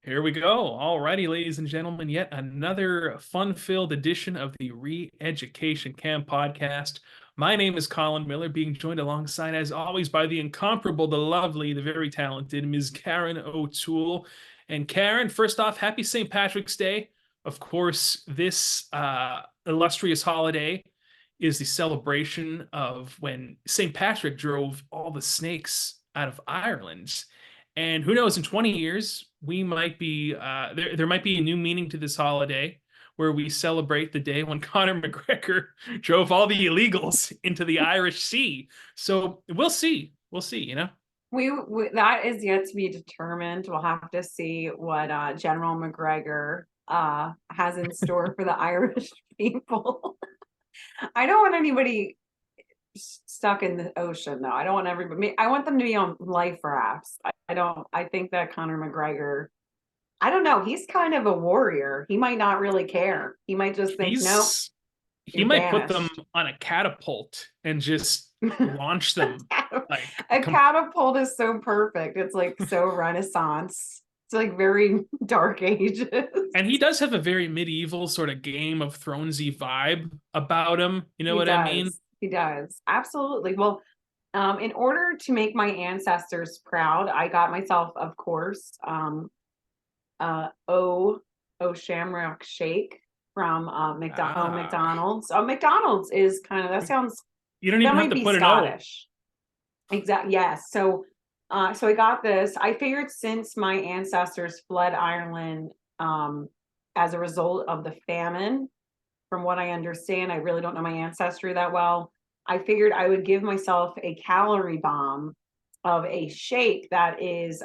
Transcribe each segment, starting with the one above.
Here we go. Alrighty, ladies and gentlemen, yet another fun-filled edition of the Re-Education Camp podcast. My name is Colin Miller, being joined alongside, as always, by the incomparable, the lovely, the very talented Ms. Karen O'Toole. And Karen, first off, happy St. Patrick's Day. Of course, this illustrious holiday is the celebration of when St. Patrick drove all the snakes out of Ireland. And who knows, in 20 years, we might be there might be a new meaning to this holiday where we celebrate the day when Conor McGregor drove all the illegals into the Irish Sea. So we'll see. We'll see, you know. We that is yet to be determined. We'll have to see what General McGregor has in store for the Irish people. I don't want anybody stuck in the ocean though. I don't want everybody. I want them to be on life rafts. I don't. I think that Conor McGregor. I don't know. He's kind of a warrior. He might not really care. He might just think, nope, He you're might put them banished. on a catapult and just launch them. Like, A come catapult is so perfect. It's like so Renaissance. It's like very dark ages. and he does have a very medieval sort of Game of Thronesy vibe about him. You know He what I mean? does. He does. Absolutely. Well, in order to make my ancestors proud, I got myself, of course, Shamrock Shake from Ah, McDonald's. McDonald's is kind of that sounds you don't that even have might to be put an O. Scottish. Exactly. Yes. So I got this. I figured since my ancestors fled Ireland as a result of the famine, from what I understand, I really don't know my ancestry that well. I figured I would give myself a calorie bomb of a shake that is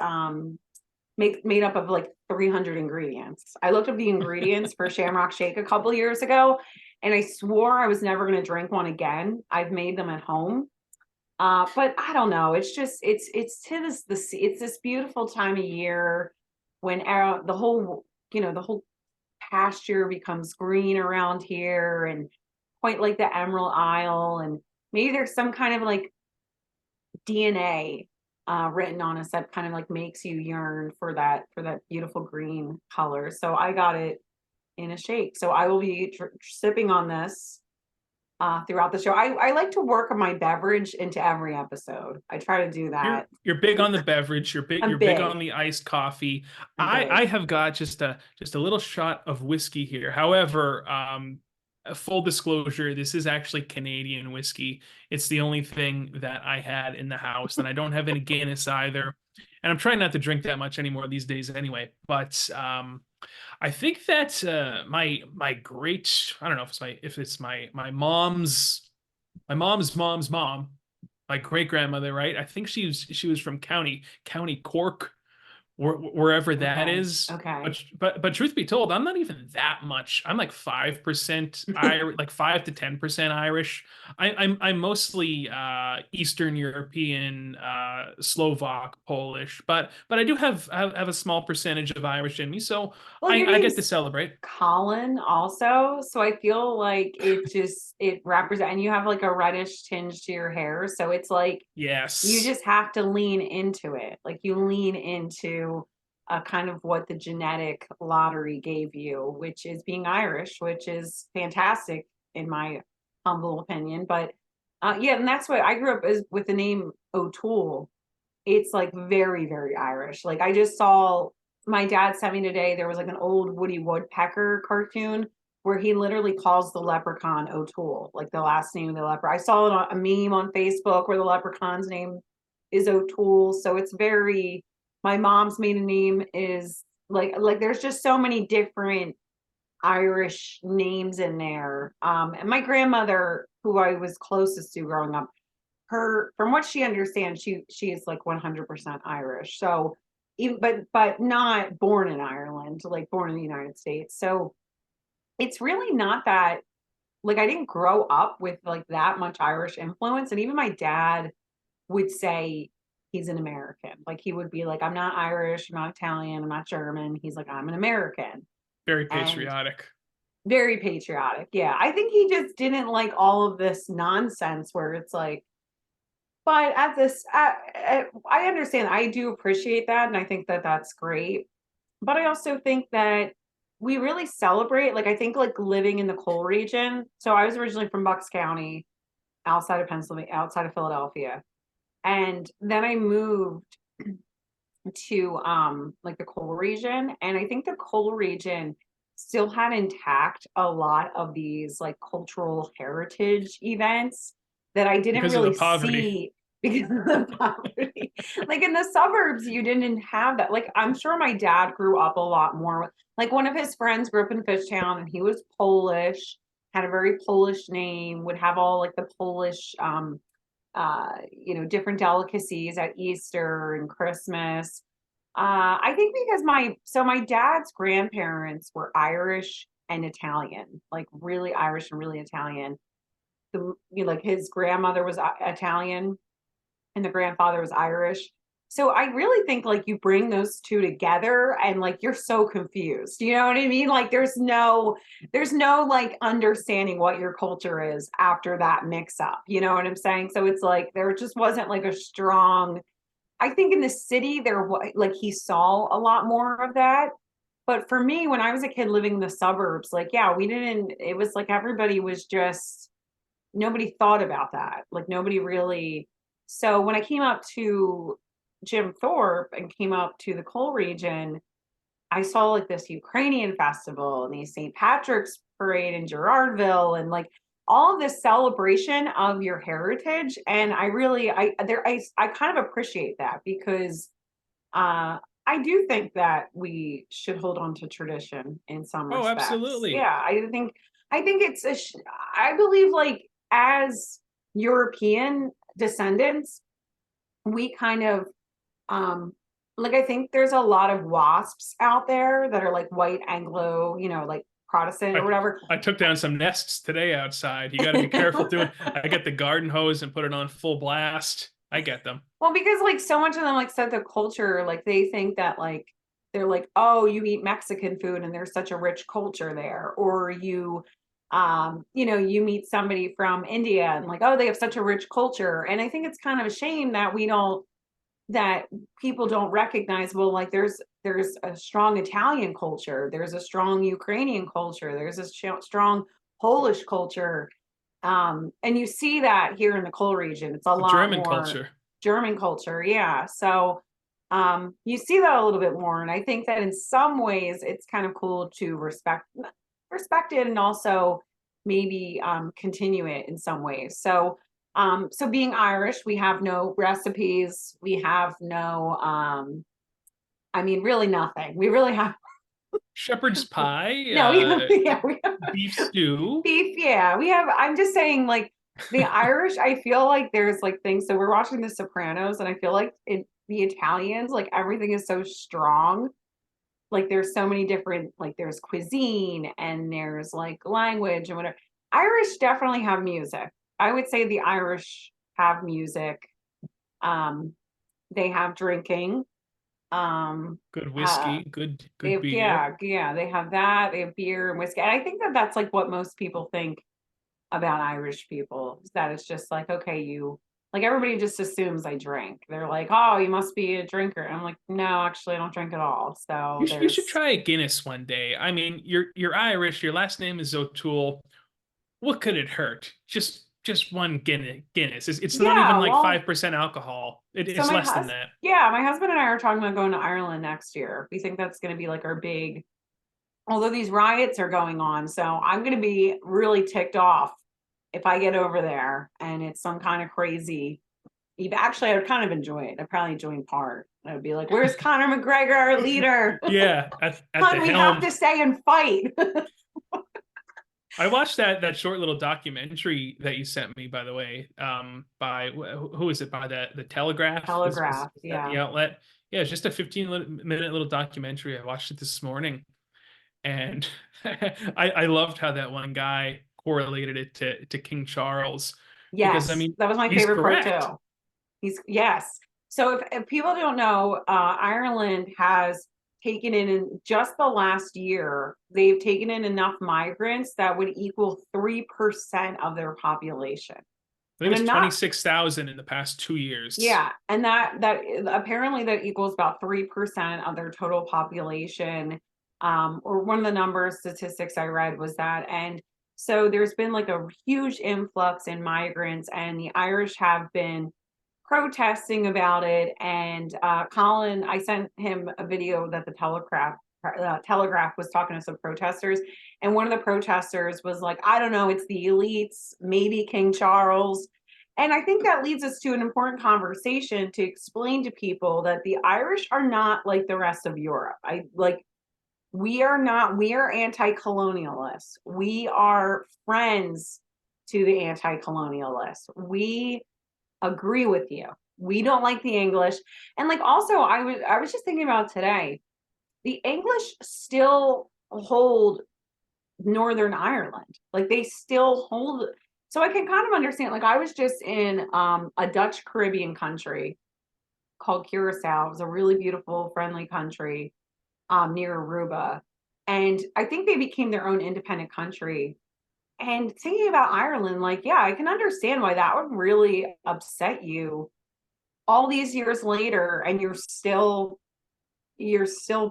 made up of like 300 ingredients. I looked up the ingredients for Shamrock Shake a couple years ago, and I swore I was never going to drink one again. I've made them at home, but I don't know. It's just it's this beautiful time of year when the whole the whole pasture becomes green around here, and quite like the Emerald Isle, and maybe there's some kind of like DNA written on us that kind of like makes you yearn for that beautiful green color. So I got it in a shake. So I will be sipping on this throughout the show. I like to work my beverage into every episode. I try to do You're that. you're big on the beverage. I'm You're big big. on the iced coffee. I'm I big. have got just a little shot of whiskey here. However, full disclosure, this is actually Canadian whiskey. It's the only thing that I had in the house, and I don't have any Guinness either. And I'm trying not to drink that much anymore these days anyway. But I think that my great I don't know if it's my mom's mom, my great grandmother, right? I think she was from County Cork, wherever that Okay. is. Okay. But truth be told, I'm not even that much. I'm like 5% Irish, like 5 to 10% Irish. I'm mostly Eastern European, Slovak, Polish, but I do have a small percentage of Irish in me, so Well, your I get to name's celebrate. Colin also, so I feel like it represents, and you have like a reddish tinge to your hair, so it's like you Yes. just have to lean into it. Like you lean into kind of what the genetic lottery gave you, which is being Irish, which is fantastic in my humble opinion. But yeah, and that's what I grew up as with the name O'Toole. It's like very, very Irish. Like I just saw my dad sent me today, there was like an old Woody Woodpecker cartoon where he literally calls the leprechaun O'Toole, like the last name of the leper. I saw it on a meme on Facebook where the leprechaun's name is O'Toole. So it's very my mom's maiden name is like there's just so many different Irish names in there. And my grandmother, who I was closest to growing up, her from what she understands, she is like 100% Irish. So even but not born in Ireland, like born in the United States. So it's really not that like I didn't grow up with like that much Irish influence. And even my dad would say he's an American. Like he would be like, I'm not Irish, I'm not Italian, I'm not German. He's like, I'm an American. Very And patriotic. very patriotic. Yeah. I think he just didn't like all of this nonsense where it's like, but at this, I understand. I do appreciate that, and I think that that's great. but I also think that we really celebrate, like, I think like living in the coal region. So I was originally from Bucks County, outside of Pennsylvania, outside of Philadelphia. And then I moved to like the coal region. And I think the coal region still had intact a lot of these like cultural heritage events that I didn't because of the really poverty. see because of the poverty. Like in the suburbs, you didn't have that. Like I'm sure my dad grew up a lot more with, like, one of his friends grew up in Fishtown and he was Polish, had a very Polish name, would have all like the Polish different delicacies at Easter and Christmas. I think because my dad's grandparents were Irish and Italian, like really Irish and really Italian. Like his grandmother was Italian and the grandfather was Irish. So I really think like you bring those two together and like you're so confused. You know what I mean? Like there's no like understanding what your culture is after that mix up. You know what I'm saying? So it's like there just wasn't like a strong, I think in the city there was like he saw a lot more of that. But for me, when I was a kid living in the suburbs, like yeah, we didn't, it was like everybody was just, nobody thought about that. Like nobody really. So when I came up to Jim Thorpe and came up to the coal region, I saw like this Ukrainian festival and the St. Patrick's parade in Girardville and like all of this celebration of your heritage. And I really, I kind of appreciate that because I do think that we should hold on to tradition in some Oh, respects. absolutely. Yeah, I think it's I believe like as European descendants, we kind of um like I think there's a lot of wasps out there that are like white Anglo, like Protestant or I whatever. I took down some nests today outside. You got to be careful doing. I get the garden hose and put it on full blast. I get them. Well, because like so much of them like said the culture, like they think that like they're like, oh, you eat Mexican food and there's such a rich culture there. Or you meet somebody from India and like, oh, they have such a rich culture. And I think it's kind of a shame that we don't, that people don't recognize, well, like there's a strong Italian culture, there's a strong Ukrainian culture, there's a strong Polish culture. And you see that here in the coal region, it's a The lot German more culture. German culture. Yeah. So you see that a little bit more. And I think that in some ways it's kind of cool to respect it and also maybe continue it in some ways. So being Irish, we have no recipes, we have no I mean really nothing. We really have Shepherd's pie, no, we have yeah, we have beef stew. beef, yeah. We have, I'm just saying, like the Irish, I feel like there's like things. So we're watching The Sopranos, and I feel like the Italians, like everything is so strong. Like there's so many different, like there's cuisine and there's like language and whatever. Irish definitely have music. I would say the Irish have music. Um, they have drinking. Um, Good uh, whiskey, they good have, beer. yeah, yeah, they have that. They have beer and whiskey. And I think that that's like what most people think about Irish people, is that it's just like, okay, you, like everybody just assumes I drink. They're like, oh, you must be a drinker. And I'm like, no, actually, I don't drink at all. So You should there's, try a Guinness one day. I mean, you're Irish. Your last name is O'Toole. What could it hurt? Just one Guinness. It's not even yeah, like well, 5% alcohol. so It's my less than husband, that. yeah, my husband and I are talking about going to Ireland next year. We think that's going to be like our big, although these riots are going on. So I'm going to be really ticked off if I get over there and it's some kind of crazy. Actually, I would kind of enjoy it. I'd probably join part. I would be like, "Where's Conor McGregor, our leader? Yeah, at the Hun, we have helm. to stay and fight." I watched that short little documentary that you sent me, by the way. By who is it? By the Telegraph Telegraph, is that the yeah. outlet? Yeah, it's just a 15-minute little documentary. I watched it this morning, and I loved how that one guy correlated it to King Charles, because I Yes, mean that was my he's favorite part correct. too. Yes. So if people don't know, Ireland has taken in just the last year, they've taken in enough migrants that would equal 3% of their population. I think And it's I'm not 26,000 in the past 2 years. Yeah, and that apparently that equals about 3% of their total population. Or one of the numbers statistics I read was that. And so there's been like a huge influx in migrants, and the Irish have been protesting about it. And Colin, I sent him a video that the Telegraph was talking to some protesters, and one of the protesters was like, I don't know, it's the elites, maybe King Charles. And I think that leads us to an important conversation to explain to people that the Irish are not like the rest of Europe. We are not, we are anti-colonialists. We are friends to the anti-colonialists. We agree with you. We don't like the English. And like also I was just thinking about today, the English still hold Northern Ireland. Like they still hold. So I can kind of understand. Like I was just in a Dutch Caribbean country called Curacao. It was a really beautiful, friendly country near Aruba. And I think they became their own independent country. And thinking about Ireland, like, yeah, I can understand why that would really upset you all these years later, and you're still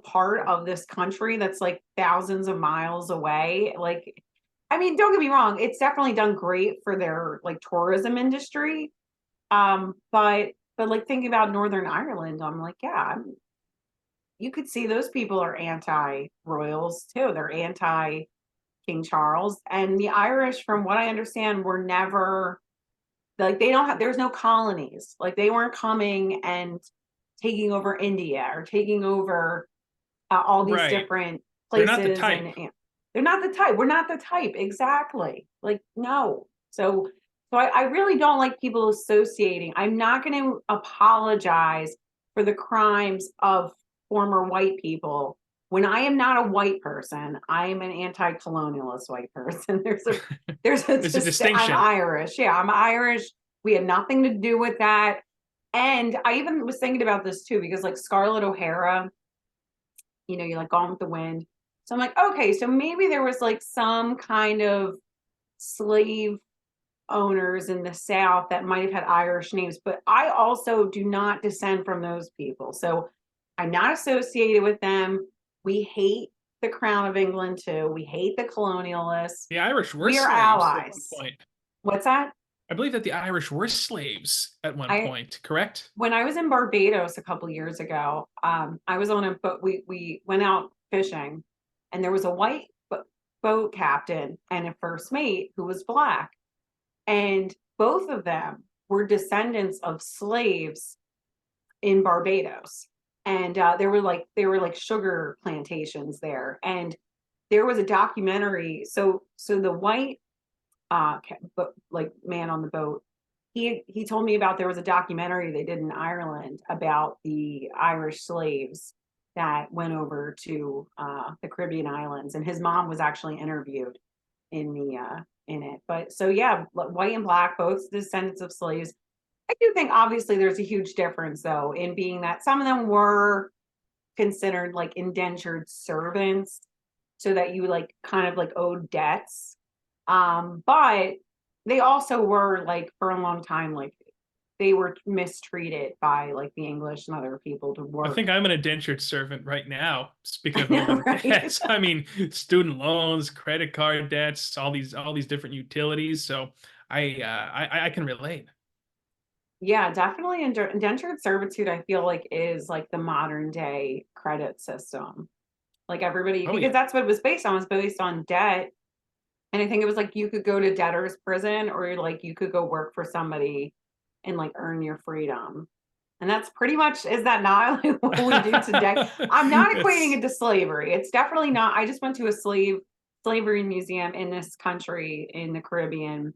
part of this country that's like thousands of miles away. Like, I mean, don't get me wrong, it's definitely done great for their like tourism industry. But like thinking about Northern Ireland, I'm like, yeah, you could see those people are anti-royals too. They're anti King Charles. And the Irish, from what I understand, were never like they don't have there's no colonies. Like they weren't coming and taking over India or taking over all these Right. different They're not the places, type. and they're not the type. We're not the type. Exactly. Like, no. So I really don't like people associating. I'm not going to apologize for the crimes of former white people when I am not a white person. I am an anti-colonialist white person. There's a There's a I'm distinction. Irish. Yeah, I'm Irish. We had nothing to do with that. And I even was thinking about this too, because like Scarlett O'Hara, you're like Gone with the Wind. So I'm like, okay, so maybe there was like some kind of slave owners in the South that might have had Irish names, but I also do not descend from those people. So I'm not associated with them. We hate the Crown of England too. We hate the colonialists. The Irish were We are slaves at one allies. point. What's that? I believe that the Irish were slaves at one I point, correct? When I was in Barbados a couple years ago, I was on a boat. We went out fishing, and there was a white boat captain and a first mate who was black, and both of them were descendants of slaves in Barbados. And there were like sugar plantations there, and there was a documentary. So the white like man on the boat, he told me about there was a documentary they did in Ireland about the Irish slaves that went over to the Caribbean islands, and his mom was actually interviewed in it. But so yeah, white and black, both descendants of slaves. I do think obviously there's a huge difference though in being that some of them were considered like indentured servants, so that you like kind of like owed debts. But they also were like for a long time, like they were mistreated by like the English and other people to I work. think I'm an indentured servant right now. Speaking of owing Right. debts, I mean student loans, credit card debts, all these different utilities. So I can relate. Yeah, definitely indentured servitude, I feel like is like the modern day credit system. Like everybody, Oh because yeah. that's what it was based on, it was based on debt. And I think it was like you could go to debtor's prison, or like you could go work for somebody and like earn your freedom. And that's pretty much, is that not like what we do today? I'm not equating It's it to slavery. It's definitely not. I just went to a slavery museum in this country in the Caribbean.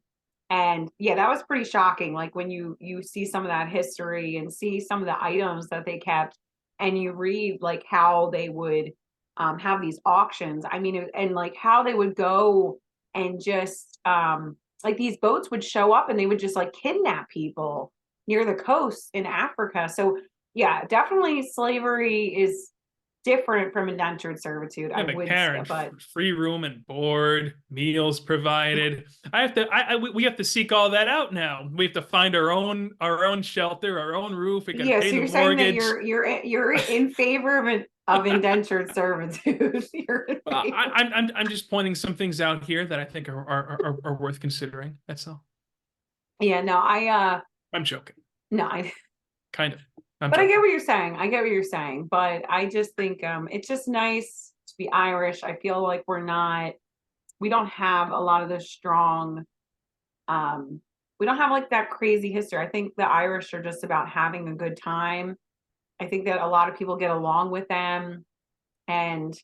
And yeah, that was pretty shocking. Like when you see some of that history and see some of the items that they kept, and you read like how they would have these auctions. I mean, and like how they would go and just like these boats would show up and they would just like kidnap people near the coast in Africa. So yeah, definitely slavery is different from indentured servitude, Yeah, I but would say, Karen, but free room and board, meals provided. I have to. We have to seek all that out now. We have to find our own shelter, our own roof. We got to yeah, pay so the you're saying that mortgage. you're in favor of indentured servitude. You're in Well, favor. I'm just pointing some things out here that I think are worth considering. That's all. Yeah, no, I'm joking. no, I Kind of. I'm but I get joking. what you're saying. I get what you're saying, but I just think it's just nice to be Irish. I feel like we don't have a lot of the strong um we don't have like that crazy history. I think the Irish are just about having a good time. I think that a lot of people get along with them, and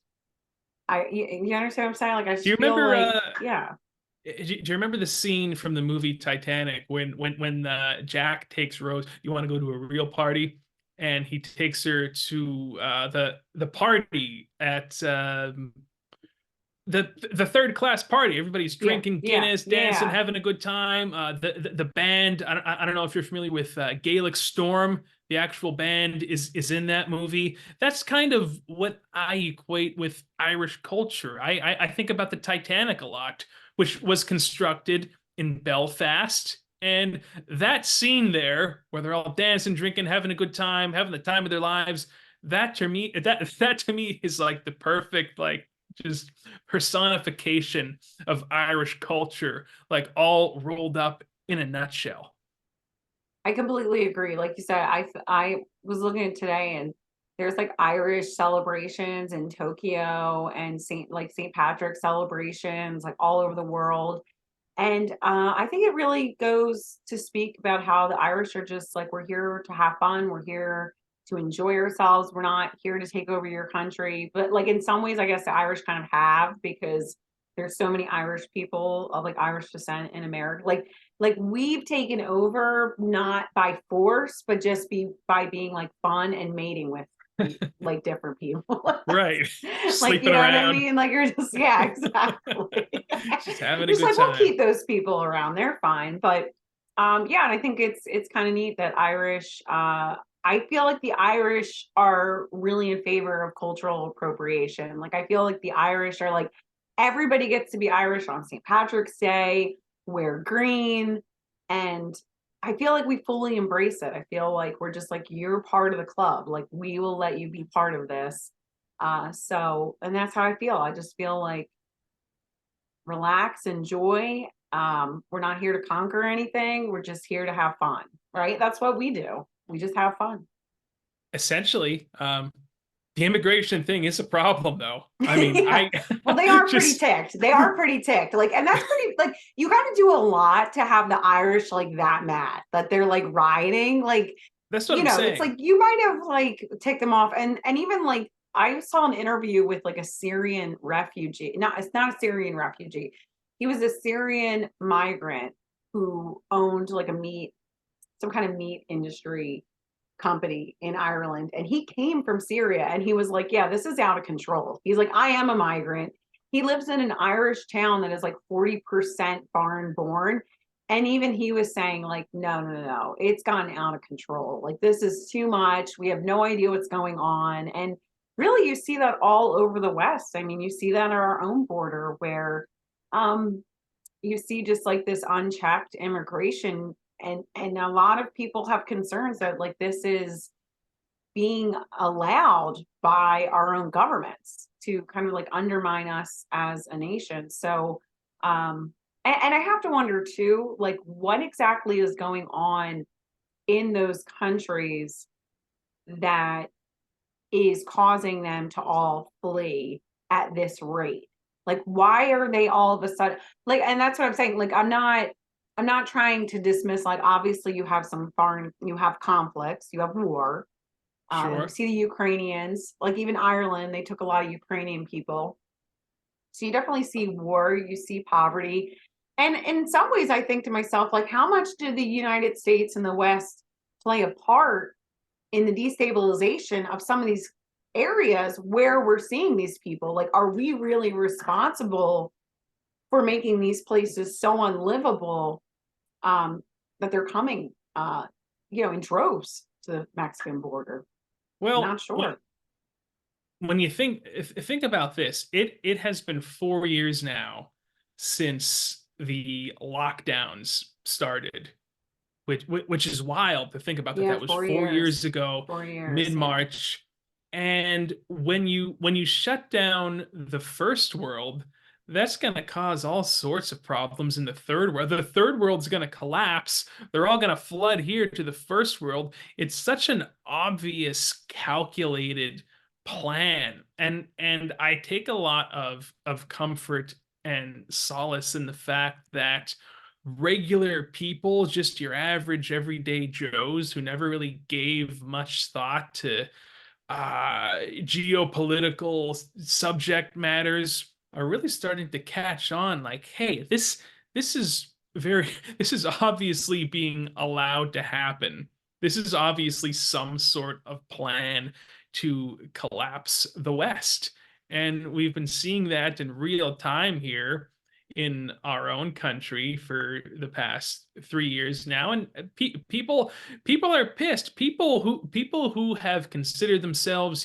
you understand what I'm saying? Like I Do you just feel remember? like yeah. Do you remember the scene from the movie Titanic when Jack takes Rose? You want to go to a real party, and he takes her to the party at the third class party. Everybody's Yeah, drinking yeah, Guinness, dancing, yeah. having a good time. The band. I don't know if you're familiar with Gaelic Storm. The actual band is in that movie. That's kind of what I equate with Irish culture. I think about the Titanic a lot, which was constructed in Belfast. And that scene there, where they're all dancing, drinking, having a good time, having the time of their lives, that to me is like the perfect like just personification of Irish culture, like all rolled up in a nutshell. I completely agree. Like you said, I was looking at today, and there's like Irish celebrations in Tokyo and St. Patrick's celebrations like all over the world. And I think it really goes to speak about how the Irish are just like, we're here to have fun. We're here to enjoy ourselves. We're not here to take over your country. But like in some ways, I guess the Irish kind of have, because there's so many Irish people of like Irish descent in America. Like we've taken over not by force, but just by being like fun and mating with like different people. Right. Like, you Sleeping know what I around. mean? Like you're just, yeah, exactly. Just having a Just good like we'll time. keep those people around. They're fine. But yeah, and I think it's kind of neat that Irish I feel like the Irish are really in favor of cultural appropriation. Like I feel like the Irish are like, everybody gets to be Irish on St. Patrick's Day, wear green, and I feel like we fully embrace it. I feel like we're just like, you're part of the club. Like we will let you be part of this. So, and that's how I feel. I just feel like relax, enjoy. We're not here to conquer anything. We're just here to have fun, right? That's what we do. We just have fun. Essentially, the immigration thing is a problem, though. I mean, Yeah. I Well, they are pretty just ticked. They are pretty ticked. Like, and that's pretty, like, you got to do a lot to have the Irish like that mad that they're like rioting. Like, that's what I'm it's saying. like you might have like ticked them off. And even like, I saw an interview with like a Syrian refugee. No, it's not a Syrian refugee. He was a Syrian migrant who owned like some kind of meat industry company in Ireland, and he came from Syria, and he was like, yeah, this is out of control. He's like, I am a migrant. He lives in an Irish town that is like 40% foreign born, and even he was saying like, no, no, no, no, it's gotten out of control. Like this is too much. We have no idea what's going on. And really you see that all over the West. I mean, you see that at our own border where um you see just like this unchecked immigration, and a lot of people have concerns that like this is being allowed by our own governments to kind of like undermine us as a nation. So and I have to wonder too, like what exactly is going on in those countries that is causing them to all flee at this rate. Like why are they all of a sudden like, and that's what I'm saying. Like I'm not trying to dismiss, like obviously you have conflicts, you have war. You Sure. see the Ukrainians, like even Ireland, they took a lot of Ukrainian people. So you definitely see war, you see poverty. And in some ways I think to myself, like how much did the United States and the West play a part in the destabilization of some of these areas where we're seeing these people? Like, are we really responsible for making these places so unlivable um, that they're coming, in droves to the Mexican border? I'm Well, not sure. when you think about this, it has been 4 years now since the lockdowns started, which is wild to think about that. Yeah, That was 4 years 4 years. ago, 4 years, mid yeah. March. And when you shut down the first world, that's going to cause all sorts of problems in the third world. The third world's going to collapse. They're all going to flood here to the first world. It's such an obvious, calculated plan, and I take a lot of comfort and solace in the fact that regular people, just your average everyday Joes who never really gave much thought to geopolitical subject matters, are really starting to catch on. Like, hey, this is very this is obviously being allowed to happen. This is obviously some sort of plan to collapse the West. And we've been seeing that in real time here in our own country for the past 3 years now. And people are pissed. People who have considered themselves,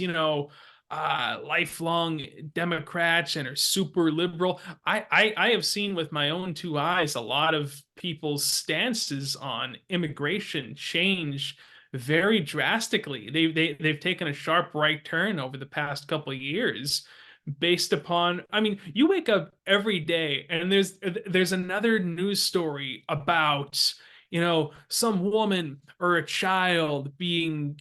lifelong Democrats and are super liberal. I have seen with my own two eyes a lot of people's stances on immigration change very drastically. They've taken a sharp right turn over the past couple of years based upon, I mean, you wake up every day and there's another news story about, some woman or a child being,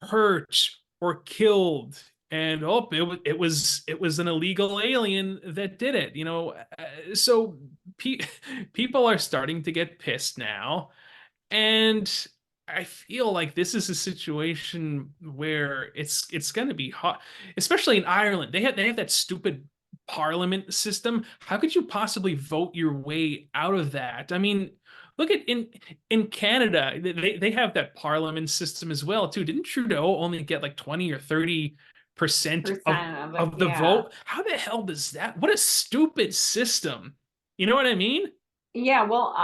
hurt or killed. And it was an illegal alien that did it. So pe- people are starting to get pissed now, and I feel like this is a situation where it's going to be hot, especially in Ireland. They have that stupid parliament system. How could you possibly vote your way out of that? I mean, look at in Canada, they have that parliament system as well too. Didn't Trudeau only get like 20 or 30% of Percent of it, of the yeah. vote? How the hell does that? What a stupid system. You know what I mean? Yeah, well,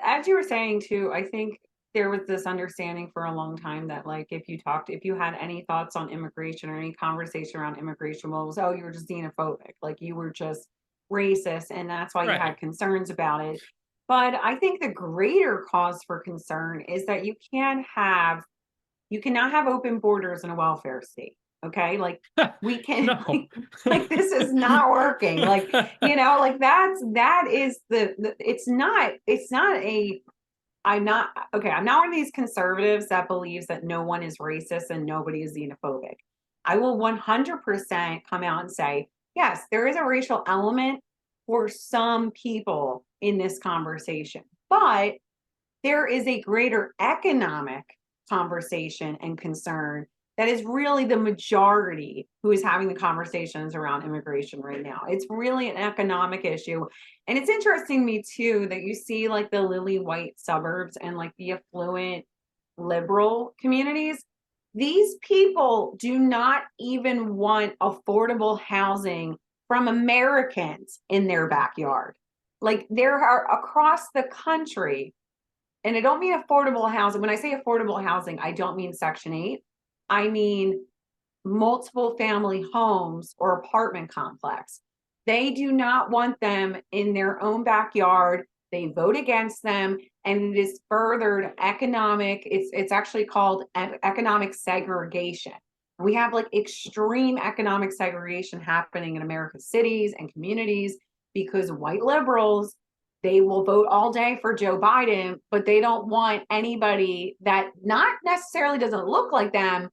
as you were saying too, I think there was this understanding for a long time that like if you had any thoughts on immigration or any conversation around immigration, well, it was, oh, you were just xenophobic, like you were just racist, and that's why you had Right. concerns about it. But I think the greater cause for concern is that you cannot have open borders in a welfare state. Okay. Like we can, No. like this is not working. Like, like that is it's not a, I'm not, okay. I'm not one of these conservatives that believes that no one is racist and nobody is xenophobic. I will 100% come out and say, yes, there is a racial element for some people in this conversation, but there is a greater economic conversation and concern that is really the majority who is having the conversations around immigration right now. It's really an economic issue. And it's interesting to me too that you see like the lily white suburbs and like the affluent liberal communities. These people do not even want affordable housing from Americans in their backyard. Like there are across the country, and I don't mean affordable housing. When I say affordable housing, I don't mean Section 8. I mean multiple family homes or apartment complex. They do not want them in their own backyard. They vote against them, and it is furthered economic. It's actually called economic segregation. We have like extreme economic segregation happening in America's cities and communities because white liberals, they will vote all day for Joe Biden, but they don't want anybody that not necessarily doesn't look like them,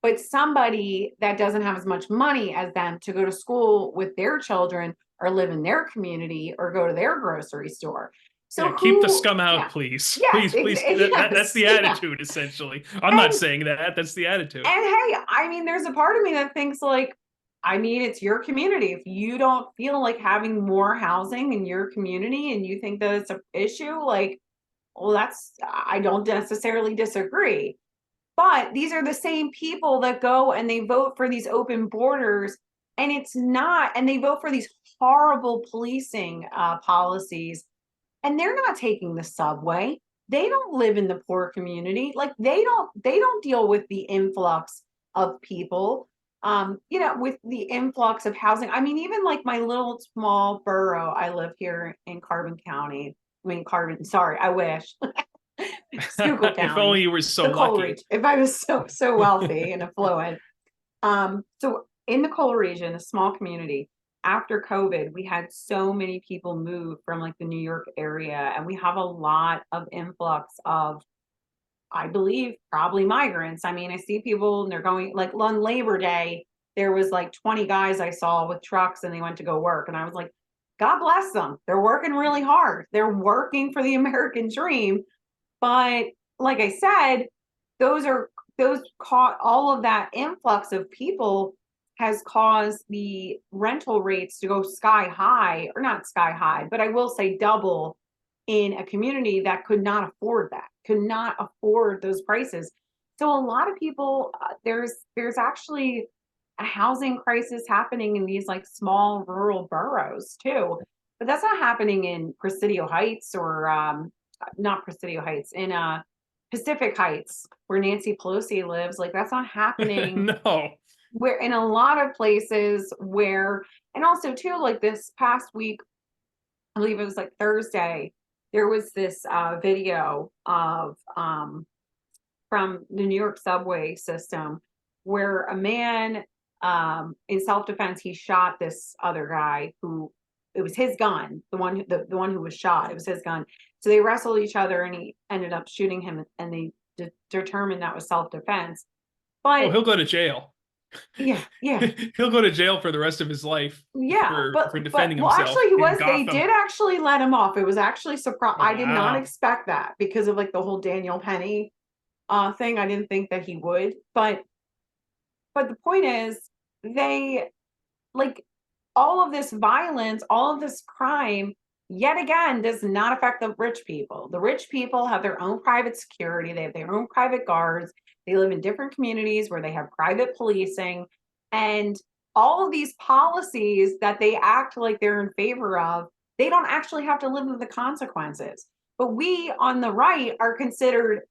but somebody that doesn't have as much money as them to go to school with their children or live in their community or go to their grocery store. Yeah, So keep the who, scum out, yeah, please. yes, Please, please. That's yes, the yeah. attitude, essentially. I'm not And saying that. That's the attitude. hey, I mean, there's a part of me that thinks like, I mean, it's your community. If you don't feel like having more housing in your community and you think that it's an issue, like, well, I don't necessarily disagree. But these are the same people that go and they vote for these open borders, and it's not, and they vote for these horrible policing policies, and they're not taking the subway. They don't live in the poor community. Like they don't deal with the influx of people. With the influx of housing, I mean, even like my little small borough, I live here in Carbon County. I mean, Carbon, sorry, I wish. Schuylkill If only County, you were so the coal lucky. region. If I was so wealthy and affluent. So in the coal region, a small community, after COVID, we had so many people move from like the New York area, and we have a lot of influx of, I believe, probably migrants. I mean, I see people and they're going like on Labor Day, there was like 20 guys I saw with trucks and they went to go work. And I was like, God bless them. They're working really hard. They're working for the American dream. But like I said, those caught all of that influx of people has caused the rental rates to go sky high, or not sky high, but I will say double in a community that could not afford that, could not afford those prices. So a lot of people, there's actually a housing crisis happening in these like small rural boroughs too. But that's not happening in Presidio Heights or not Presidio Heights, in Pacific Heights where Nancy Pelosi lives. Like that's not happening No. where in a lot of places where, and also too, like this past week, I believe it was like Thursday, there was this video of from the New York subway system where a man in self-defense, he shot this other guy who, it was his gun, the one who was shot, it was his gun. So they wrestled each other and he ended up shooting him, and they determined that was self-defense. Oh, But he'll go to jail. yeah, yeah, He'll go to jail for the rest of his life yeah, for but defending well, himself actually, he in was. They Gotham. did actually let him off. It was actually surprise. Oh, I did not wow. expect that because of like the whole Daniel Penny thing. I didn't think that he would, but the point is, they like all of this violence, all of this crime, yet again, does not affect the rich people. The rich people have their own private security, they have their own private guards, they live in different communities where they have private policing, and all of these policies that they act like they're in favor of, they don't actually have to live with the consequences. But we on the right are considered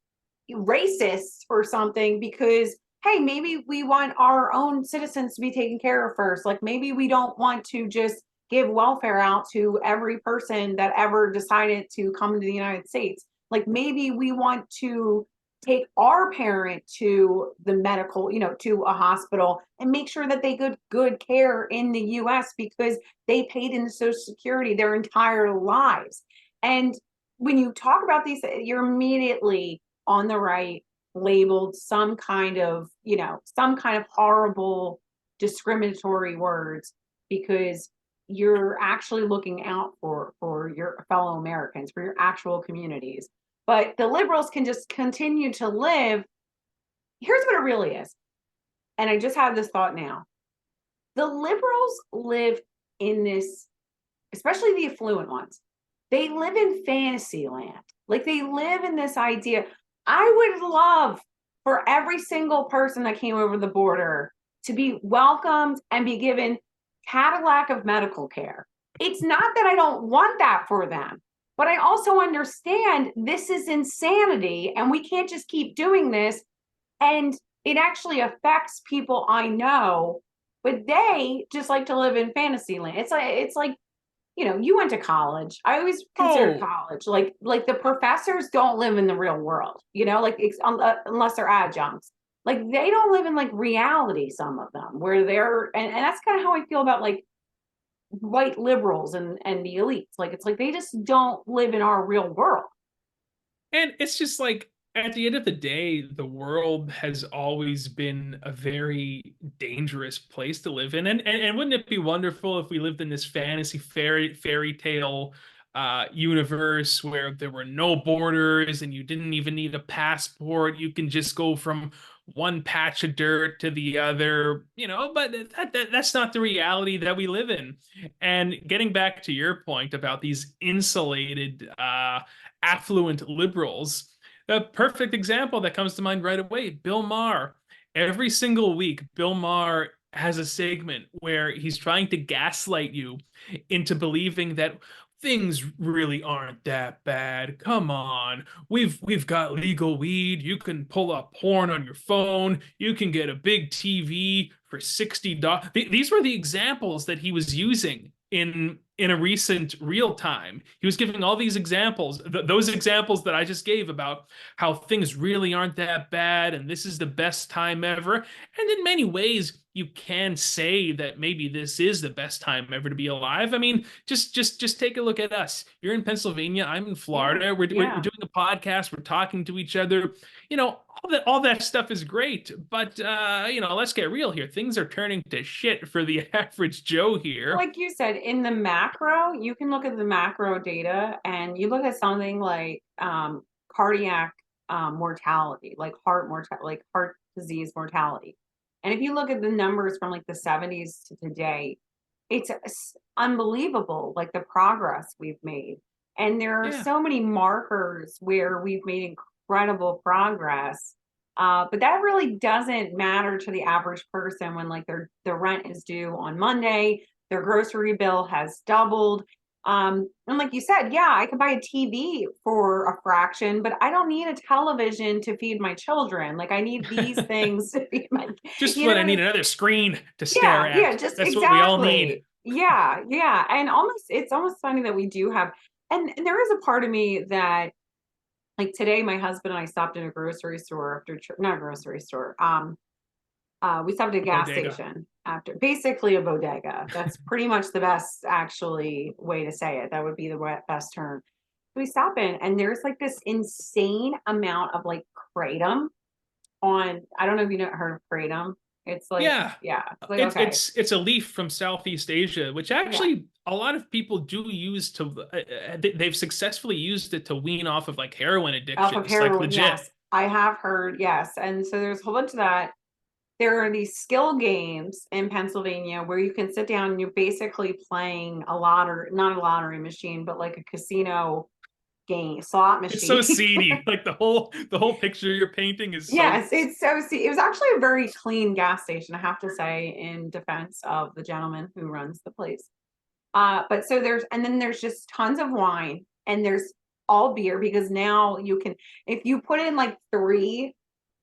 racist or something because, hey, maybe we want our own citizens to be taken care of first. Like maybe we don't want to just give welfare out to every person that ever decided to come to the United States. Like maybe we want to take our parent to the medical, to a hospital and make sure that they get good care in the US because they paid into Social Security their entire lives. And when you talk about these, you're immediately on the right labeled some kind of, some kind of horrible discriminatory words because you're actually looking out for your fellow Americans, for your actual communities. But the liberals can just continue to live. Here's what it really is. And I just had this thought now. The liberals live in this, especially the affluent ones, they live in fantasy land. Like they live in this idea. I would love for every single person that came over the border to be welcomed and be given Cadillac of medical care. It's not that I don't want that for them, but I also understand this is insanity and we can't just keep doing this. And it actually affects people I know, but they just like to live in fantasy land. It's like you went to college. I always consider Oh, college like the professors don't live in the real world, like unless they're adjuncts. Like they don't live in like reality, some of them, where they're, and that's kind of how I feel about like white liberals and the elites. Like it's like they just don't live in our real world. and it's just like at the end of the day, the world has always been a very dangerous place to live in. And wouldn't it be wonderful if we lived in this fantasy fairy tale universe where there were no borders and you didn't even need a passport. You can just go from one patch of dirt to the other, but that's not the reality that we live in. And getting back to your point about these insulated affluent liberals, a perfect example that comes to mind right away, Bill Maher. Every single week, Bill Maher has a segment where he's trying to gaslight you into believing that things really aren't that bad. Come on. We've got legal weed. You can pull up porn on your phone. You can get a big TV for $60. These were the examples that he was using in a recent real time. He was giving all these examples, those examples that I just gave about how things really aren't that bad and this is the best time ever. And in many ways, you can say that maybe this is the best time ever to be alive. I mean, just take a look at us. You're in Pennsylvania. I'm in Florida. Yeah, We're yeah. doing a podcast. We're talking to each other. You know, all that stuff is great, but you know, let's get real here. Things are turning to shit for the average Joe here. Like you said, in the macro, you can look at the macro data and you look at something like cardiac mortality, like heart disease mortality. And if you look at the numbers from like the 70s to today, it's unbelievable, like the progress we've made. And there are Yeah. so many markers where we've made incredible progress. But that really doesn't matter to the average person when like their rent is due on Monday, their grocery bill has doubled. And like you said, yeah, I could buy a TV for a fraction, but I don't need a television to feed my children. Like I need these things to feed my, Just you what know I what I need mean? another screen to stare Yeah, at. just That's what we all need. exactly. Yeah, yeah. And it's almost funny that we do have, and there is a part of me that, like today, my husband and I stopped in a grocery store after, not a grocery store. We stopped at a gas Bodega. station after, basically a bodega. That's pretty much the best actually way to say it. That would be the best term. We stop in and there's like this insane amount of like kratom on, I don't know if you know, heard of kratom. It's like, Yeah. yeah, it's like, It's okay. it's a leaf from Southeast Asia, which Yeah. actually a lot of people do use to they've successfully used it to wean off of like heroin Off of addictions, like heroin, legit. yes. I have heard, yes. And so there's a whole bunch of that. There are these skill games in Pennsylvania where you can sit down and you're basically playing a lottery, not a lottery machine, but like a casino game, slot It's so machine. seedy. Like the whole picture you're painting is so Yes, it's so see. It was actually a very clean gas station, I have to say, in defense of the gentleman who runs the place. But so there's, and then there's just tons of wine and there's all beer because now you can, if you put in like 3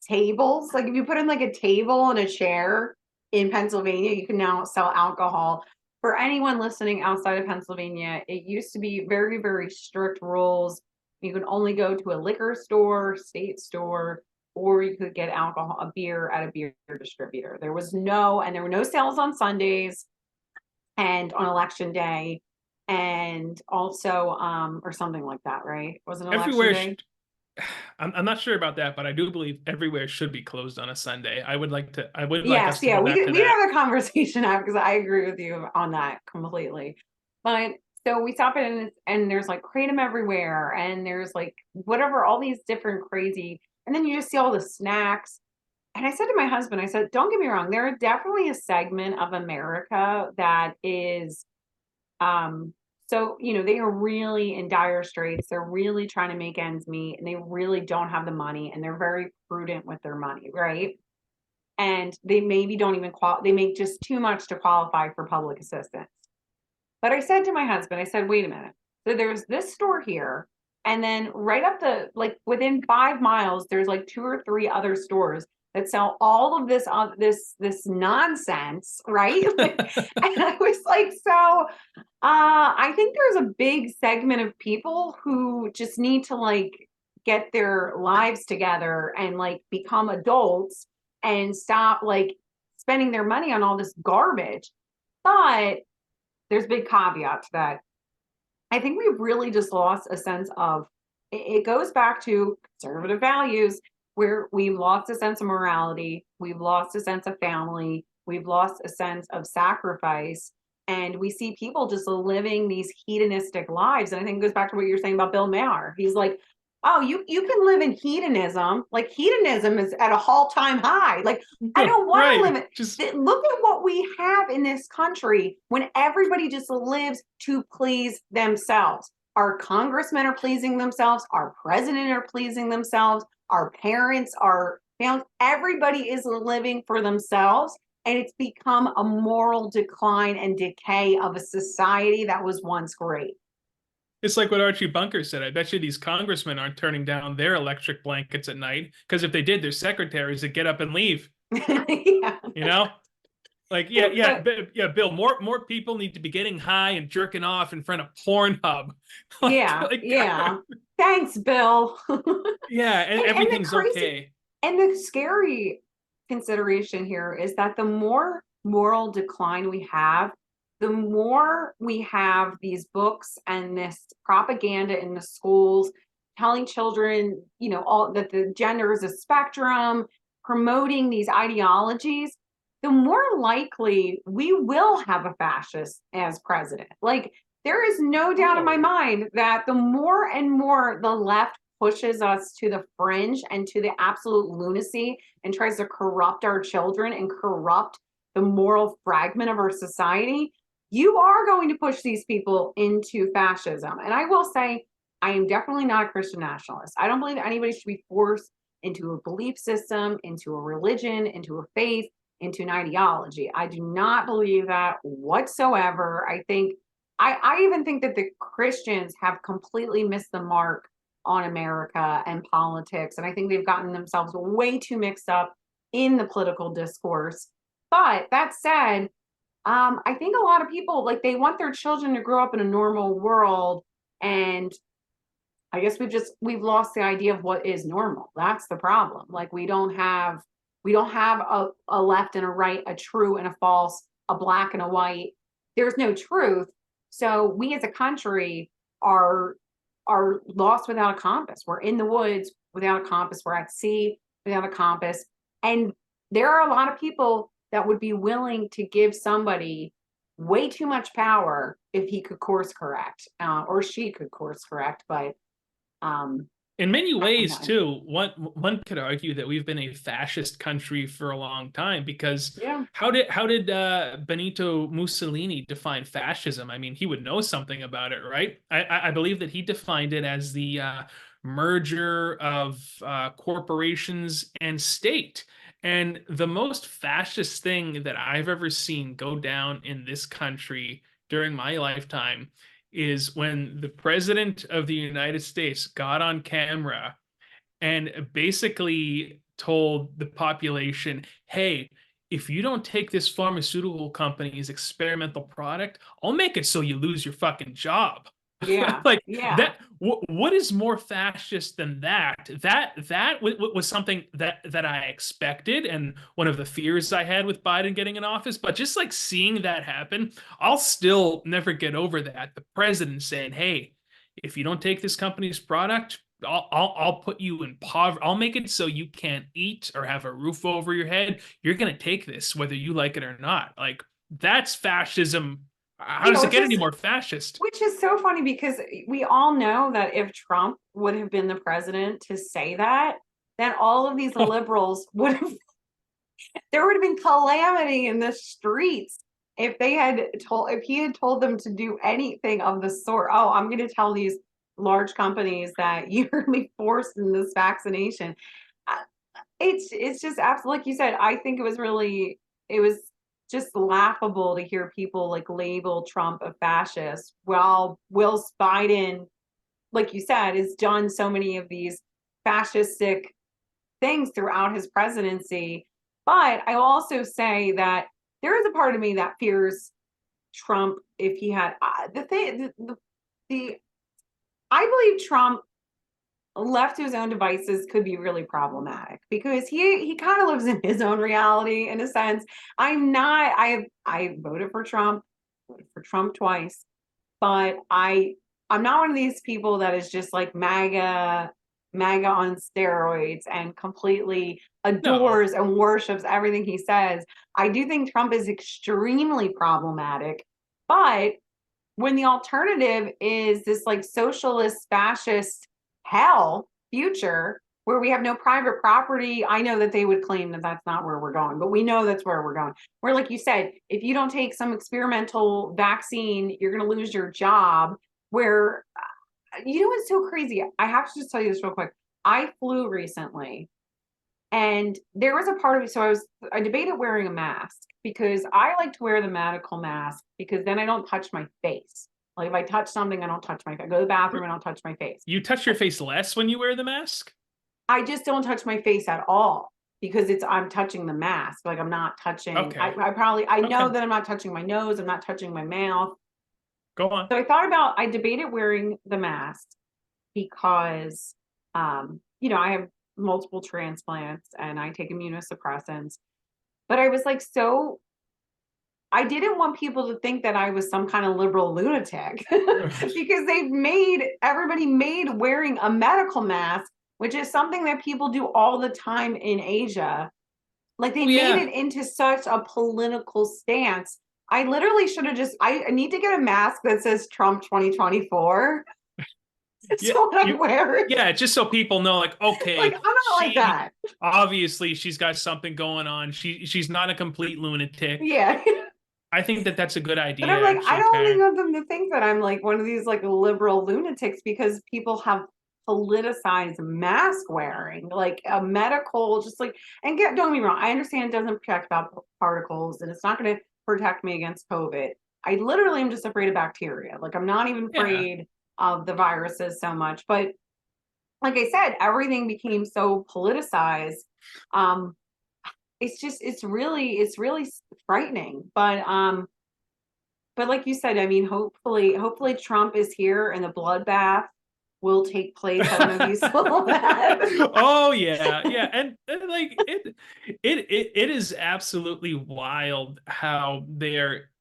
tables, like if you put in like a table and a chair in Pennsylvania, you can now sell alcohol. For anyone listening outside of Pennsylvania, it used to be very, very strict rules. You could only go to a liquor store, state store, or you could get alcohol, a beer at a beer distributor. There was no, and there were no sales on Sundays and on election day, and also or something like that, right? Was it election everywhere. day? I'm not sure about that, but I do believe everywhere should be closed on a Sunday. I would like Yes, us to yeah, go we back could to we could that. have a conversation now because I agree with you on that completely. But so we stop in and there's like kratom everywhere and there's like whatever, all these different crazy, and then you just see all the snacks. And I said to my husband, I said, don't get me wrong, there are definitely a segment of America that is so, you know, they are really in dire straits. They're really trying to make ends meet and they really don't have the money and they're very prudent with their money, right? And they maybe don't even they make just too much to qualify for public assistance. But I said to my husband, I said, wait a minute. So there's this store here, and then right up the, like within 5 miles, there's like 2 or 3 other stores that sell all of this this nonsense, right? And I was like, so I think there's a big segment of people who just need to like get their lives together and like become adults and stop like spending their money on all this garbage. But there's a big caveat to that. I think we've really just lost a sense of, it goes back to conservative values where we've lost a sense of morality, we've lost a sense of family, we've lost a sense of sacrifice, and we see people just living these hedonistic lives. And I think it goes back to what you're saying about Bill Maher. He's like, oh, you can live in hedonism. Like hedonism is at a all-time high. Like I don't want to Right. live it. Just Look at what we have in this country when everybody just lives to please themselves. Our congressmen are pleasing themselves. Our president are pleasing themselves. Our parents, our families, everybody is living for themselves. And it's become a moral decline and decay of a society that was once great. it's like what Archie Bunker said. I bet you these congressmen aren't turning down their electric blankets at night because if they did, their secretaries would get up and leave. Yeah. You know? Like, yeah, yeah, But yeah, Bill. More people need to be getting high and jerking off in front of Pornhub. yeah, Like, yeah. Thanks, Bill. yeah, and And the everything's crazy okay. and the scary consideration here is that the more moral decline we have, the more we have these books and this propaganda in the schools telling children, all that the gender is a spectrum, promoting these ideologies, the more likely we will have a fascist as president. Like, there is no doubt in my Oh, mind that the more and more the left pushes us to the fringe and to the absolute lunacy and tries to corrupt our children and corrupt the moral fragment of our society, you are going to push these people into fascism. And I will say, I am definitely not a Christian nationalist. I don't believe anybody should be forced into a belief system, into a religion, into a faith, into an ideology. I do not believe that whatsoever. I even think that the Christians have completely missed the mark on America and politics. And I think they've gotten themselves way too mixed up in the political discourse. But that said, I think a lot of people, like, they want their children to grow up in a normal world. And I guess we've lost the idea of what is normal. That's the problem. Like, we don't have a left and a right, a true and a false, a black and a white. There's no truth. So we as a country are lost without a compass. We're in the woods without a compass. We're at sea without a compass. And there are a lot of people that would be willing to give somebody way too much power if he could course correct, or she could course correct. But in many I'm ways, not. too, one could argue that we've been a fascist country for a long time because Yeah, how did Benito Mussolini define fascism? I mean, he would know something about it, right? I believe that he defined it as the merger of corporations and state. And the most fascist thing that I've ever seen go down in this country during my lifetime is when the president of the United States got on camera and basically told the population, hey, if you don't take this pharmaceutical company's experimental product, I'll make it so you lose your fucking job. yeah, Like yeah. that, what is more fascist than that? Was something that I expected and one of the fears I had with Biden getting in office. But just like seeing that happen, I'll still never get over that. The president saying, hey, if you don't take this company's product, I'll put you in poverty. I'll make it so you can't eat or have a roof over your head. You're gonna take this whether you like it or not. Like, that's fascism. How You does know, it which get any is more fascist? which is so funny because we all know that if Trump would have been the president to say that, then all of these liberals would have there would have been calamity in the streets if he had told them to do anything of the sort. Oh, I'm going to tell these large companies that you're going to be forced in this vaccination. Uh, it's just absolutely, like you said. I think it was just laughable to hear people like label Trump a fascist while Will Biden, like you said, has done so many of these fascistic things throughout his presidency. But I also say that there is a part of me that fears Trump if he had the thing. The I believe Trump left to his own devices could be really problematic because he kind of lives in his own reality in a sense. I'm not. I voted for Trump, voted for Trump twice, but I'm not one of these people that is just like MAGA on steroids and completely No, adores and worships everything he says. I do think Trump is extremely problematic, but when the alternative is this like socialist fascist hell future where we have no private property, I know that they would claim that that's not where we're going, but we know that's where we're going. Where, like you said, if you don't take some experimental vaccine, you're going to lose your job. Where, what's so crazy? I have to just tell you this real quick. I flew recently and there was a part of it. So I debated wearing a mask because I like to wear the medical mask because then I don't touch my face. Like if I touch something, I don't touch my face. I go to the bathroom, I don't touch my face. you touch your face less when you wear the mask. I just don't touch my face at all. because I'm touching the mask. Like I'm not touching, Okay. I know Okay. that I'm not touching my nose, I'm not touching my mouth. Go on. So I debated wearing the mask because, I have multiple transplants and I take immunosuppressants. But I was like, I didn't want people to think that I was some kind of liberal lunatic because everybody made wearing a medical mask, which is something that people do all the time in Asia. Like they Oh made yeah. it into such a political stance. I literally should have I need to get a mask that says Trump 2024. Yeah. So when I You wear it, yeah, just so people know, like, like okay, I'm not like she that. obviously she's got something going on. She's not a complete lunatic. Yeah. I think that that's a good But idea, I'm like, I actually, don't Karen. want them to think that I'm like one of these like liberal lunatics because people have politicized mask wearing, like a medical, just like, and don't get me wrong, I understand it doesn't protect about particles and it's not going to protect me against COVID. I literally am just afraid of bacteria. Like I'm not even Yeah. afraid of the viruses so much. But like I said, everything became so politicized. Um, it's really frightening. But like you said, I mean, hopefully Trump is here and the bloodbath will take place at one of these little baths. Oh yeah, yeah, and like it is absolutely wild how they're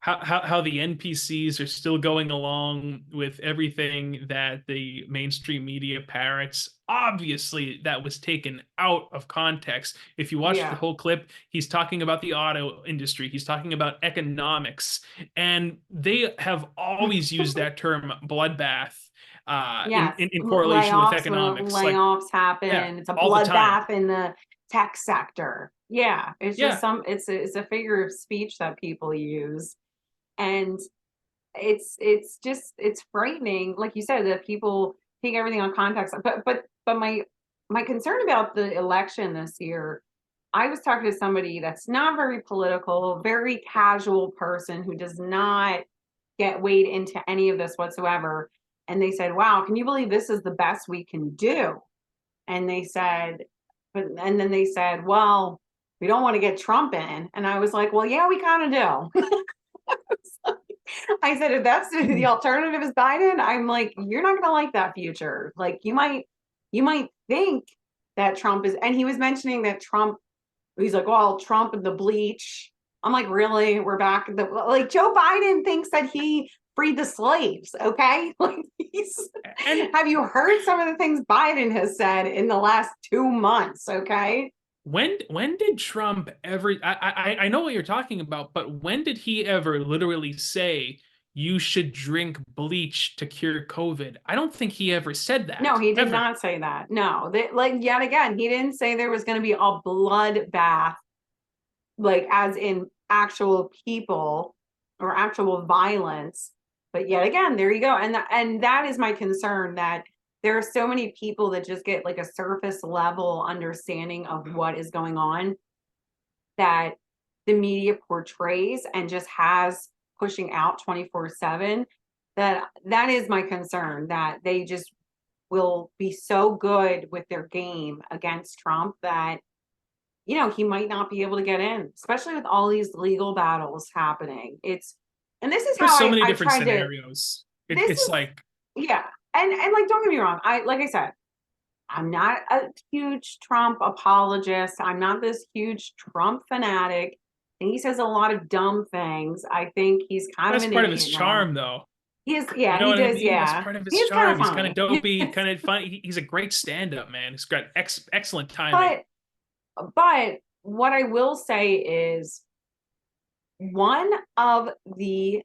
how the NPCs are still going along with everything that the mainstream media parrots. Obviously, that was taken out of context. If you watch the Yeah. whole clip, he's talking about the auto industry, he's talking about economics, and they have always used that term bloodbath Yes. in correlation with When economics. Like, layoffs yeah, happen, it's a all the time. bloodbath in the tech sector. Yeah. It's just Yeah. it's a figure of speech that people use. And it's frightening, like you said, that people take everything on context. But my concern about the election this year, I was talking to somebody that's not very political, very casual person who does not get weighed into any of this whatsoever. And they said, wow, can you believe this is the best we can do? And they said, and then they said, well, we don't want to get Trump in. And I was like, well, yeah, we kind of do. I said, if that's the alternative is Biden, I'm like, you're not gonna like that future. Like you might think that Trump is, and he was mentioning that Trump, he's like, well, Trump and the bleach. I'm like, really? We're back at the like Joe Biden thinks that he freed the slaves, okay? Like And have you heard some of the things Biden has said in the last 2 months, okay? when did Trump ever I know what you're talking about, but when did he ever literally say you should drink bleach to cure COVID? I don't think he ever said No, that. he did Ever. not say that. No, like yet again, he didn't say there was going to be a bloodbath, like as in actual people or actual violence. But yet again, there you go. And that is my concern, that there are so many people that just get like a surface level understanding of what is going on, that the media portrays and just has pushing out 24/7. That is my concern, that they just will be so good with their game against Trump that he might not be able to get in, especially with all these legal battles happening. And this is how There's so many I different tried to, scenarios. this It's is, like yeah. And like, don't get me wrong. Like I said, I'm not a huge Trump apologist. I'm not this huge Trump fanatic. And he says a lot of dumb things. I think he's kind of that's an part of his idiot now. charm, though. Yeah, You know he what I does. mean? That's Yeah. part of his He's kind of charm. He's kind of funny. dopey, kind of funny. He's a great stand-up man. He's got excellent timing. But what I will say is one of the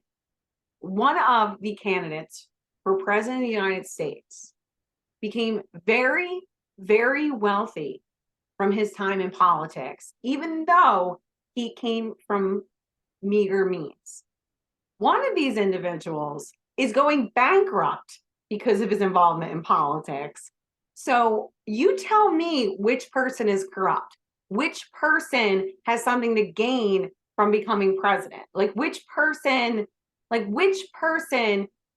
one of the candidates for president of the United States became very, very wealthy from his time in politics, even though he came from meager means. One of these individuals is going bankrupt because of his involvement in politics. So you tell me which person is corrupt, which person has something to gain from becoming president, which person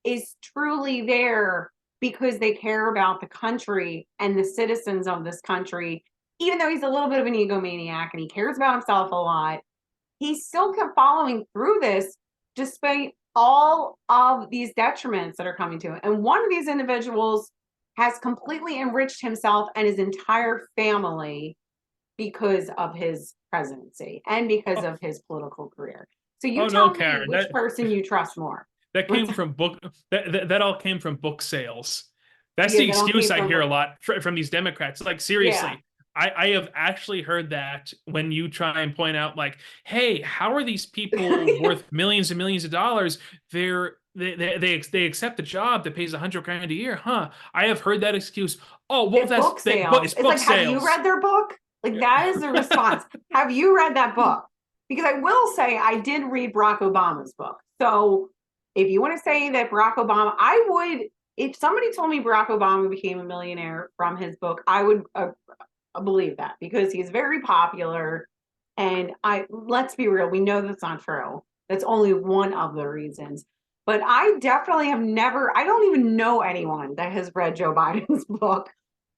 is truly there because they care about the country and the citizens of this country even though he's a little bit of an egomaniac and he cares about himself a lot, he still kept following through this despite all of these detriments that are coming to him. And one of these individuals has completely enriched himself and his entire family because of his presidency and because Oh, of his political career. So you oh no, tell me Karen, which person you trust more. that What's came from book that all came from book sales. That's yeah, the that all excuse came I from hear a lot from these Democrats. Like yeah. seriously, I have actually heard that when you try and point out like, hey, how are these people worth millions and millions of dollars? They accept a job that pays 100 grand a year, huh? I have heard that excuse. Oh well, It's book it's sales. It's book like, have you sales. read their book? Like that is the response. Have you read that book? Because I will say I did read Barack Obama's book. So if you want to say that Barack Obama, I would, if somebody told me Barack Obama became a millionaire from his book, I would believe that because he's very popular. And let's be real, we know that's not true. That's only one of the reasons. But I definitely have never, I don't even know anyone that has read Joe Biden's book,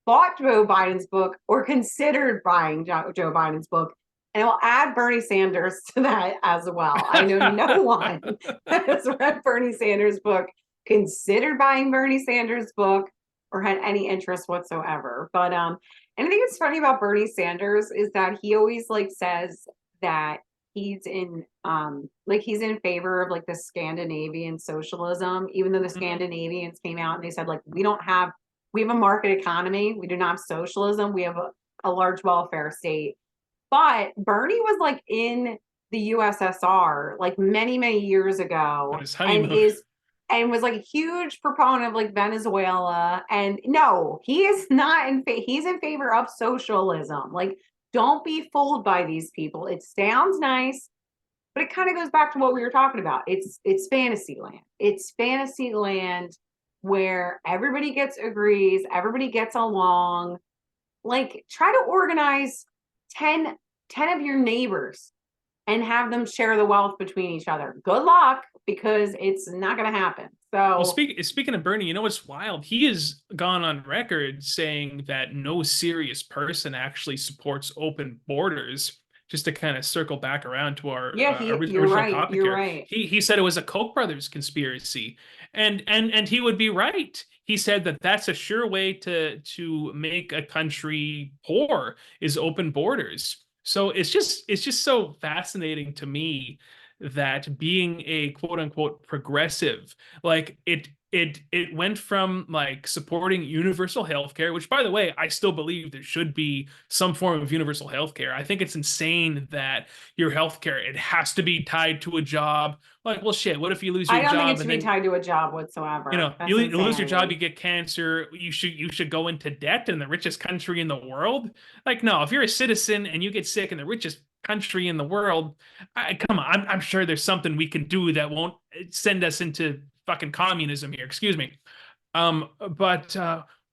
bought Joe Biden's book, or considered buying Joe Biden's book. And I'll add Bernie Sanders to that as well. I know no one that has read Bernie Sanders' book, considered buying Bernie Sanders' book, or had any interest whatsoever. But and I think it's funny about Bernie Sanders is that he always like says that he's in favor of like the Scandinavian socialism, even though the Scandinavians came out and they said like we have a market economy, we do not have socialism, we have a large welfare state. But Bernie was like in the USSR like many, many years On ago his and honeymoon. is and was like a huge proponent of like Venezuela. And no, he is not he's in favor of socialism. Like, don't be fooled by these people. It sounds nice, but it kind of goes back to what we were talking about. It's fantasy land. It's fantasy land where everybody agrees, everybody gets along. Like, try to organize 10 of your neighbors and have them share the wealth between each other. Good luck, because it's not going to happen. Well, So speaking of Bernie, you know what's wild? He has gone on record saying that no serious person actually supports open borders. Just to kind of circle back around to our yeah, you're original right. topic You're here, right. he said it was a Koch brothers conspiracy, and he would be right. He said that that's a sure way to make a country poor is open borders. So it's just so fascinating to me that being a quote unquote progressive, like it went from like supporting universal healthcare, which by the way, I still believe there should be some form of universal healthcare. I think it's insane that your healthcare it has to be tied to a job. Like, well, shit, what if you lose I your don't think it job should and be then tied to a job whatsoever. That's you lose your job, you insanity. get cancer, you should go into debt in the richest country in the world? Like, no, if you're a citizen and you get sick in the richest country in the world, come on, I'm sure there's something we can do that won't send us into fucking communism here. Excuse me. But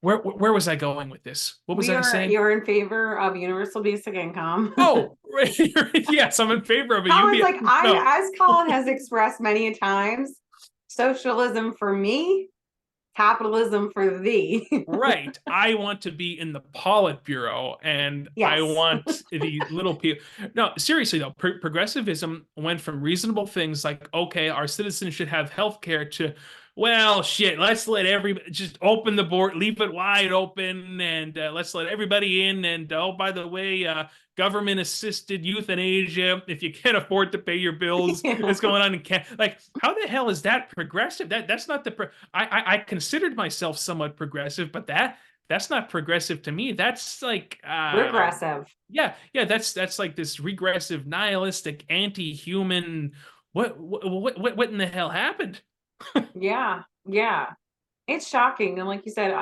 where was I going with this? What was I saying? You're in favor of universal basic income. Oh, yes, I'm in favor of a Colin's UBI. like, No, as Colin has expressed many a times, socialism for me, capitalism for thee. right. I want to be in the Politburo and I Yes. want the little people. No, seriously though, progressivism went from reasonable things like, okay, our citizens should have health care to, well, shit, let's let everybody just open the board, leave it wide open, and let's let everybody in. And oh, by the way, government assisted euthanasia. If you can't afford to pay your bills, Yeah. it's going on in like, how the hell is that progressive? That's not the I considered myself somewhat progressive, but that's not progressive to me. That's like Regressive. yeah, that's like this regressive, nihilistic, anti-human. What in the hell happened? Yeah. Yeah. It's shocking. And like you said,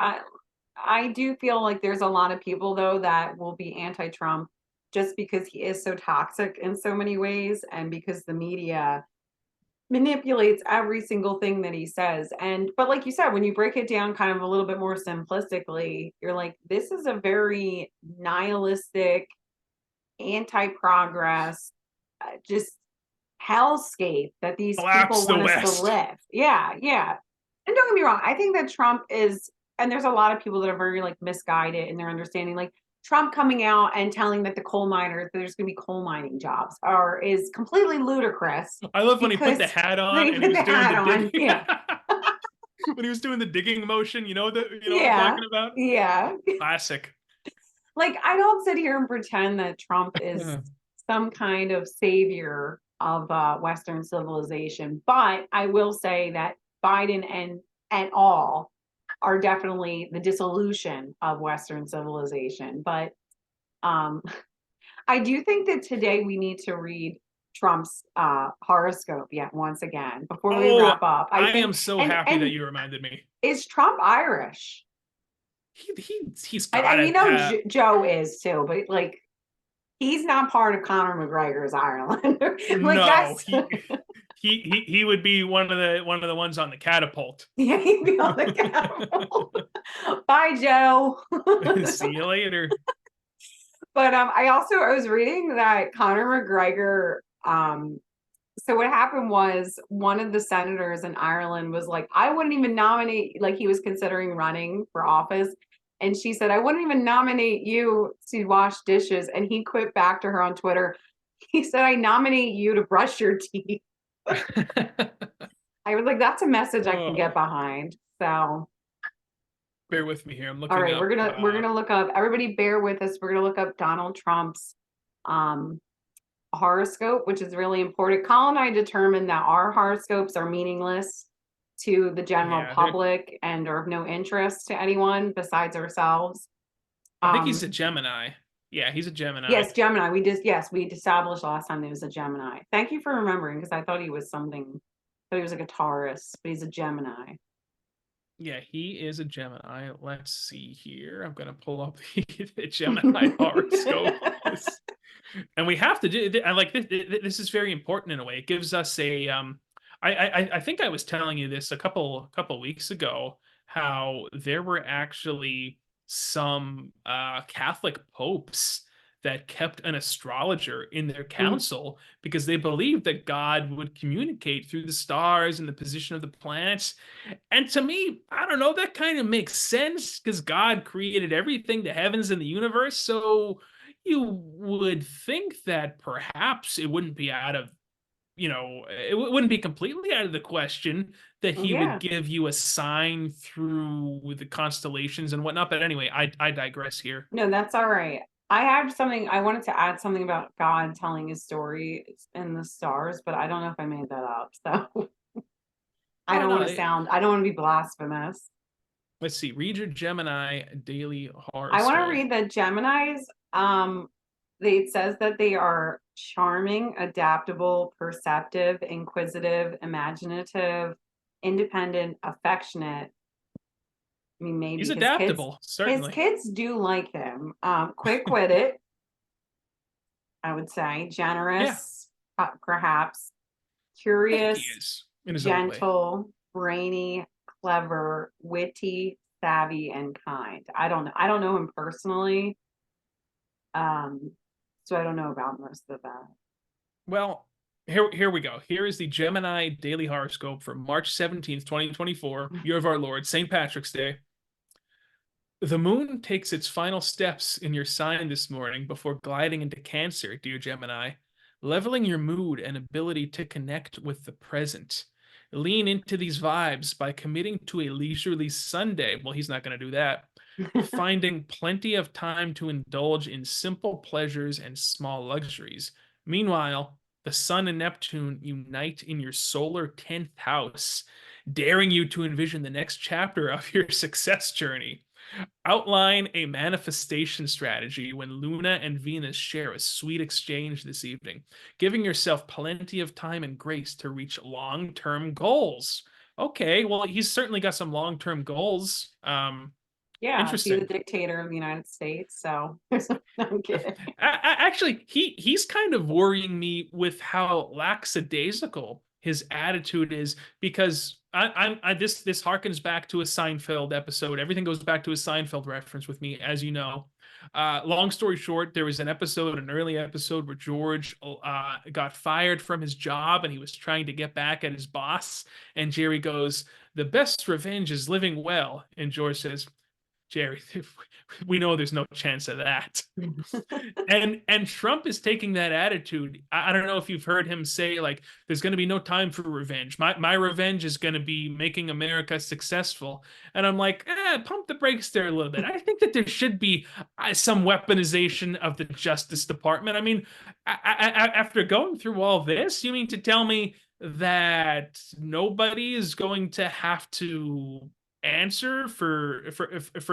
I do feel like there's a lot of people though that will be anti-Trump just because he is so toxic in so many ways and because the media manipulates every single thing that he says. And but like you said, when you break it down kind of a little bit more simplistically, you're like, this is a very nihilistic, anti-progress, just hellscape that these Collapse people the want us to West. live. Yeah, yeah. And don't get me wrong, I think that Trump is, and there's a lot of people that are very like misguided in their understanding. Like Trump coming out and telling that the coal miners, there's going to be coal mining jobs, is completely ludicrous. I love when he put the Because hat on when he and he put was the doing hat the on, digging. yeah. When he was doing the digging motion, you know what I'm Yeah. talking about? Yeah. Classic. Like, I don't sit here and pretend that Trump is some kind of savior of Western civilization, but I will say that Biden and all are definitely the dissolution of Western civilization. But um, I do think that today we need to read Trump's horoscope yet once again before we Oh, wrap up. I I think, am so and happy that you reminded me. is Trump Irish? He's got And you to know have. Joe is too, but like he's not part of Conor McGregor's Ireland. Like No, that's he would be one of the ones on the catapult. yeah, he'd be on the catapult. Bye, Joe. See you later. But I was reading that Conor McGregor so what happened was one of the senators in Ireland was like, I wouldn't even nominate, like he was considering running for office. And she said, I wouldn't even nominate you to wash dishes. And he quit back to her on Twitter. He said, I nominate you to brush your teeth. I was like, that's a message I can get behind. So bear with me here. I'm looking all right, up. we're gonna look up, everybody bear with us. We're gonna look up Donald Trump's um horoscope, which is really important. Colin and I determined that our horoscopes are meaningless to the general Yeah, public and are of no interest to anyone besides ourselves. I think he's Um, a Gemini. Yeah, he's a Gemini. yes, Gemini. We established last time he was a Gemini. Thank you for remembering because I thought he was something. I thought he was a guitarist, but he's a Gemini. Yeah, he is a Gemini. Let's see here. I'm gonna pull up the Gemini horoscope. And we have to do. I like this. This is very important in a way. It gives us a. I think I was telling you this a couple weeks ago. How there were actually some Catholic popes that kept an astrologer in their council because they believed that God would communicate through the stars and the position of the planets. And to me, I don't know, that kind of makes sense because God created everything, the heavens and the universe. So you would think that perhaps it wouldn't be out of, it wouldn't be completely out of the question that he would Yeah. give you a sign through the constellations and whatnot. But anyway, I digress here. No, that's all right. I have something I wanted to add something about God telling his story in the stars, but I don't know if I made that up. So I Oh don't no, want to sound, I don't want to be blasphemous. let's see. Read your Gemini daily I want to horoscope. read that Geminis, it says that they are charming, adaptable, perceptive, inquisitive, imaginative, independent, affectionate. I mean, maybe He's adaptable, his certainly. kids do like him. Quick-witted, I would say, Yeah, generous, perhaps, I think he curious, is in his own way. gentle, brainy, clever, witty, savvy, and kind. I don't know. I don't know him personally. Um, so I don't know about most of that. Well, here we go. Here is the Gemini daily horoscope for March 17th, 2024, year of our Lord, St. Patrick's Day. The moon takes its final steps in your sign this morning before gliding into Cancer, dear Gemini, leveling your mood and ability to connect with the present. Lean into these vibes by committing to a leisurely Sunday. Well, he's not going to do that. Finding plenty of time to indulge in simple pleasures and small luxuries. Meanwhile, the Sun and Neptune unite in your solar 10th house, daring you to envision the next chapter of your success journey. Outline a manifestation strategy when Luna and Venus share a sweet exchange this evening, giving yourself plenty of time and grace to reach long term goals. Okay, well, he's certainly got some long term goals. Yeah, be the Interesting. dictator of the United States. So I'm kidding. Actually, he's kind of worrying me with how lackadaisical his attitude is because this harkens back to a Seinfeld episode. Everything goes back to a Seinfeld reference with me, as you know. Long story short, there was an early episode where George got fired from his job and he was trying to get back at his boss. And Jerry goes, "The best revenge is living well." And George says, Jerry, we know there's no chance of that. And Trump is taking that attitude. I don't know if you've heard him say, like, there's going to be no time for revenge. My revenge is going to be making America successful. And I'm like, pump the brakes there a little bit. I think that there should be some weaponization of the Justice Department. I mean, after going through all this, you mean to tell me that nobody is going to have to answer for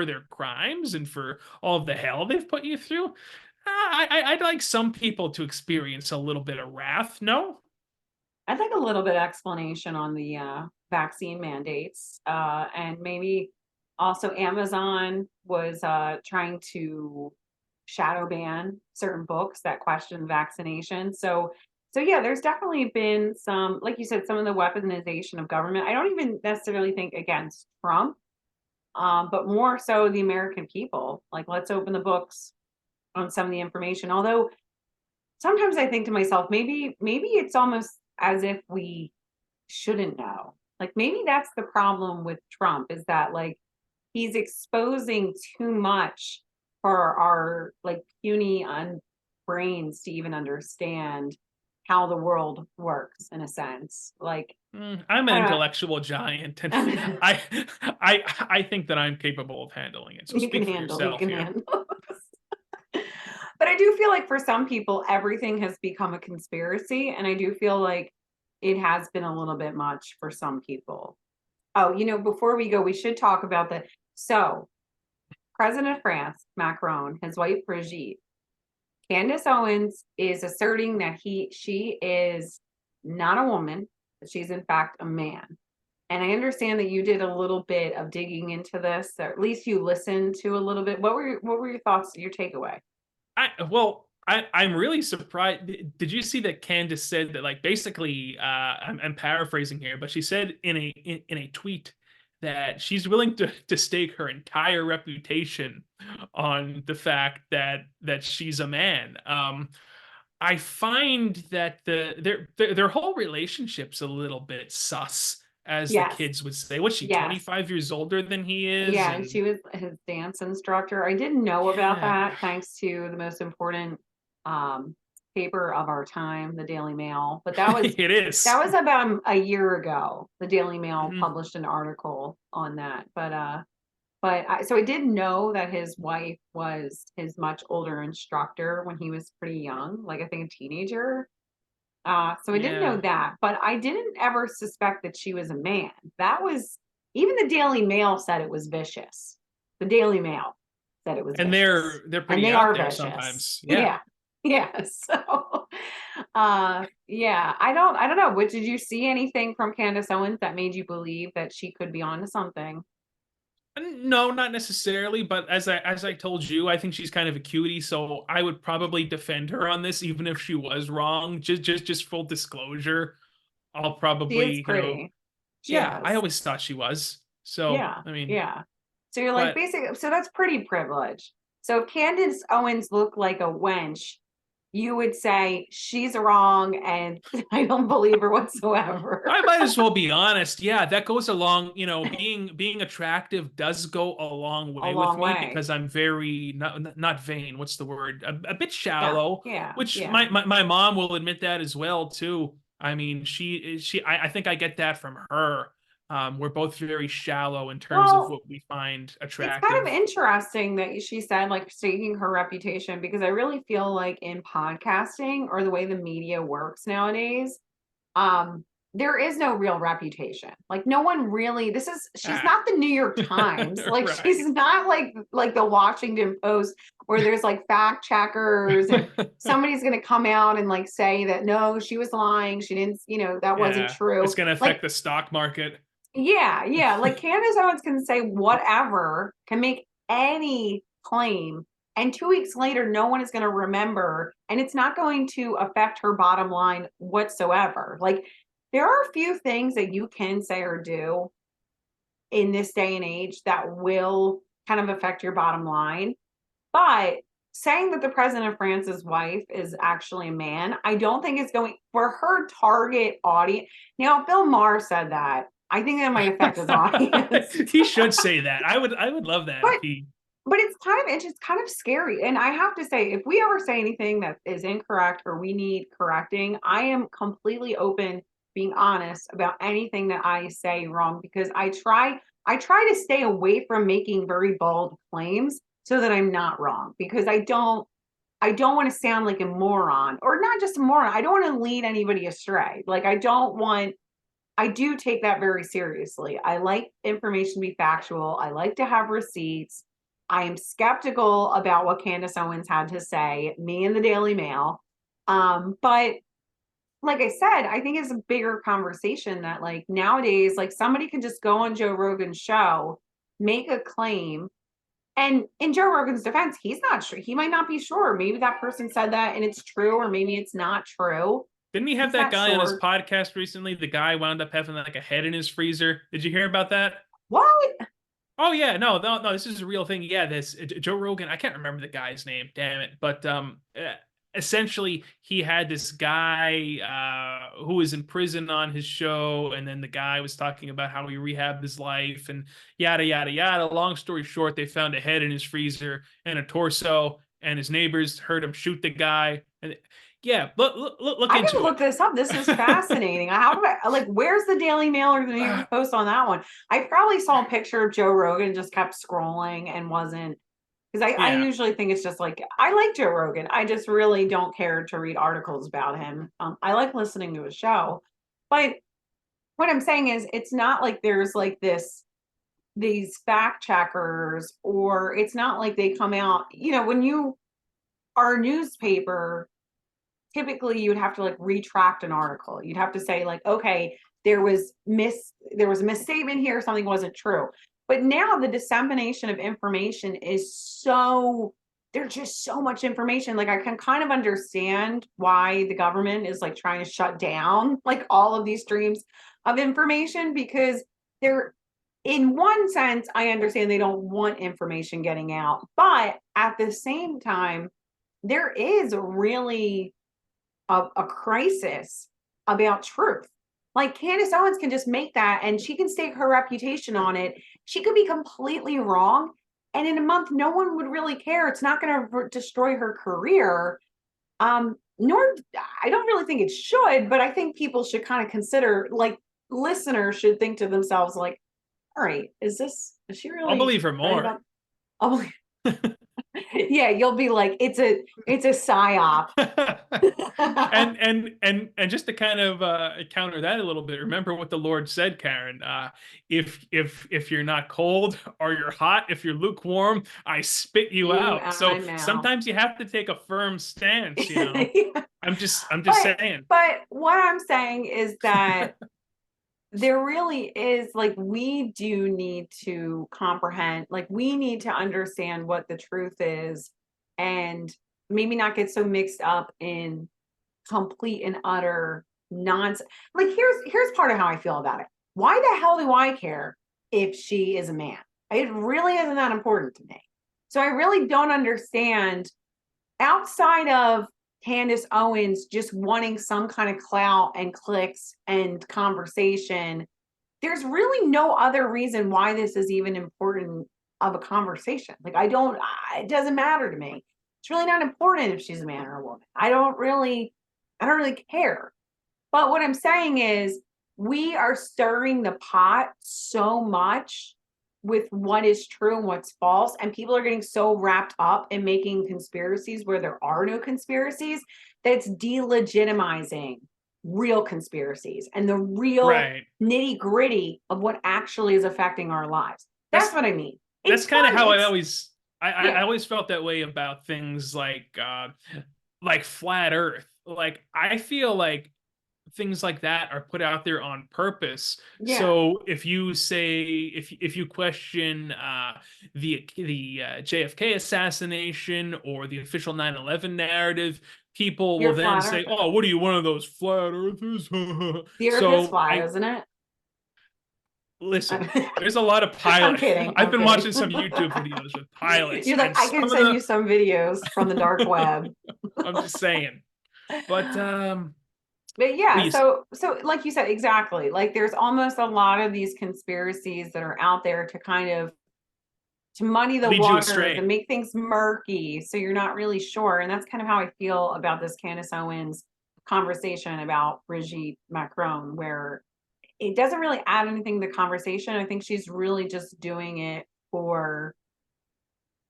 their crimes and for all of the hell they've put you through? I'd like some people to experience a little bit of wrath. No. I'd like a little bit of explanation on the vaccine mandates, and maybe also Amazon was trying to shadow ban certain books that question vaccination. So yeah, there's definitely been some, like you said, some of the weaponization of government. I don't even necessarily think against Trump, but more so the American people. Like, let's open the books on some of the information. Although sometimes I think to myself, maybe it's almost as if we shouldn't know. Like, maybe that's the problem with Trump, is that like he's exposing too much for our like puny brains to even understand how the world works, in a sense. Like, I'm an I don't intellectual giant, and know. I think that I'm capable of handling it. So speak for You yourself can here. handle. But I do feel like for some people, everything has become a conspiracy. And I do feel like it has been a little bit much for some people. Oh, before we go, we should talk about the. So, President of France, Macron, his wife, Brigitte, Candace Owens is asserting that she is not a woman, but she's in fact a man. And I understand that you did a little bit of digging into this, or at least you listened to a little bit. What were your thoughts, your takeaway? I'm really surprised. Did you see that Candace said that, like, basically, I'm paraphrasing here, but she said in a tweet that she's willing to stake her entire reputation on the fact that she's a man. I find that their whole relationship's a little bit sus, as the Yes, kids would say. What's she, yes. 25 years older than he is? Yeah, and And she was his dance instructor. I didn't know about yeah, that, thanks to the most important um, paper of our time, the Daily Mail. But that was it is. that was about a year ago. The Daily Mail Mhm. published an article on that. So I did know that his wife was his much older instructor when he was pretty young, like I think a teenager. So I didn't know Yeah. that, but I didn't ever suspect that she was a man. That was, even the Daily Mail said it was vicious. The Daily Mail said it was And vicious, they're and pretty they out are there vicious. sometimes. Yeah. Yeah, yeah. So, yeah, I don't know. What, did you see anything from Candace Owens that made you believe that she could be onto something? No, not necessarily, but as I told you, I think she's kind of a cutie, so I would probably defend her on this, even if she was wrong. Just full disclosure. I'll She is probably, pretty. She yeah, I is. always thought she was. So, Yeah, I mean, yeah. So you're like, but basically, so that's pretty privileged. So if Candace Owens looked like a wench, you would say she's wrong and I don't believe her whatsoever. I might as well be honest. Yeah, that goes along, being attractive does go a long A way with long me way. because I'm very not vain. What's the word? A bit Yeah, shallow, yeah, which yeah. my mom will admit that as well too. I mean, I think I get that from her. We're both very shallow in terms of Well, what we find it's kind of attractive. interesting that she said, like, staking her reputation, because I really feel like in podcasting, or the way the media works nowadays, um, there is no real reputation. Like, no one really, she's Ah, not the New York Times. Like, she's right. not like the Washington Post, where there's like fact checkers and somebody's gonna come out and like say that no, she was lying. She didn't, that wasn't Yeah, it's true. gonna affect Like, the stock market. yeah, yeah. Like, Candace Owens can say whatever, can make any claim, and 2 weeks later, no one is going to remember, and it's not going to affect her bottom line whatsoever. Like, there are a few things that you can say or do in this day and age that will kind of affect your bottom line. But saying that the president of France's wife is actually a man, I don't think is going for her target audience. Now, Bill Maher said that. I think that might affect his audience. He should say that. I would love that But if he. But it's just kind of scary. And I have to say, if we ever say anything that is incorrect or we need correcting, I am completely open being honest about anything that I say wrong, because I try to stay away from making very bold claims so that I'm not wrong, because I don't want to sound like a moron, or not just a moron. I don't want to lead anybody astray. Like I do take that very seriously. I like information to be factual. I like to have receipts. I am skeptical about what Candace Owens had to say, me and the Daily Mail. But like I said, I think it's a bigger conversation that, like, nowadays, like, somebody can just go on Joe Rogan's show, make a claim, and in Joe Rogan's defense, he's not sure. He might not be sure. Maybe that person said that and it's true, or maybe it's not true. Didn't he have He's that not guy on his sure. podcast recently? The guy wound up having like a head in his freezer. Did you hear about that? What? Oh yeah, no, this is a real thing. Yeah, this Joe Rogan. I can't remember the guy's name. Damn it! But essentially, he had this guy who was in prison on his show, and then the guy was talking about how he rehabbed his life and yada yada yada. Long story short, they found a head in his freezer and a torso, and his neighbors heard him shoot the guy. And yeah, look I into can it. look this up. This is fascinating. How do I, like, where's the Daily Mail or the New York Post on that one? I probably saw a picture of Joe Rogan, just kept scrolling and wasn't, because I Yeah. usually think it's just like, I like Joe Rogan. I just really don't care to read articles about him. I like listening to his show. But what I'm saying is, it's not like there's like these fact checkers, or it's not like they come out, when you are a newspaper, typically you would have to like retract an article. You'd have to say, like, okay, there was a misstatement here, something wasn't true. But now the dissemination of information is so, there's just so much information. Like, I can kind of understand why the government is like trying to shut down like all of these streams of information, because they're, in one sense, I understand they don't want information getting out, but at the same time, there is really a crisis about truth. Like, Candace Owens can just make that, and she can stake her reputation on it. She could be completely wrong, and in a month, no one would really care. It's not going to destroy her career. Nor, I don't really think it should, but I think people should kind of consider, like, listeners should think to themselves, like, all right, is she I'll really believe her right more. about? Oh, yeah, you'll be like, it's a psyop. and just to kind of counter that a little bit, remember what the Lord said, Karen. If you're not cold or you're hot, if you're lukewarm, I spit you You out. out my So mouth. sometimes you have to take a firm stance, you know. Yeah. I'm just But saying. what I'm saying is that there really is, like, we do need to comprehend, like, we need to understand what the truth is, and maybe not get so mixed up in complete and utter nonsense. Like, here's part of how I feel about it. Why the hell do I care if she is a man? It really isn't that important to me. So I really don't understand, outside of Candace Owens just wanting some kind of clout and clicks and conversation, there's really no other reason why this is even important of a conversation. Like, it doesn't matter to me. It's really not important if she's a man or a woman. I don't really care. But what I'm saying is, we are stirring the pot so much with what is true and what's false, and people are getting so wrapped up in making conspiracies where there are no conspiracies, that's delegitimizing real conspiracies and the real Right. nitty gritty of what actually is affecting our lives. That's what I mean. That's kind of how I always Yeah. I always felt that way about things like flat Earth. Like, I feel like things like that are put out there on purpose. Yeah. So if you say, if you question the JFK assassination or the official 9/11 narrative, people will You're then flat say, earther. "Oh, what are you, one of those flat earthers?" The earth is So flat, I isn't it? listen. There's a lot of I'm pilot. kidding. I've I'm been kidding. watching some YouTube videos with pilots, You're like, and I can some of send you some videos from the dark web. I'm just saying. But But yeah, Please so like you said, exactly. Like there's almost a lot of these conspiracies that are out there to kind of to muddy the lead you waters and astray. make things murky so you're not really sure. And that's kind of how I feel about this Candace Owens conversation about Brigitte Macron, where it doesn't really add anything to the conversation. I think she's really just doing it for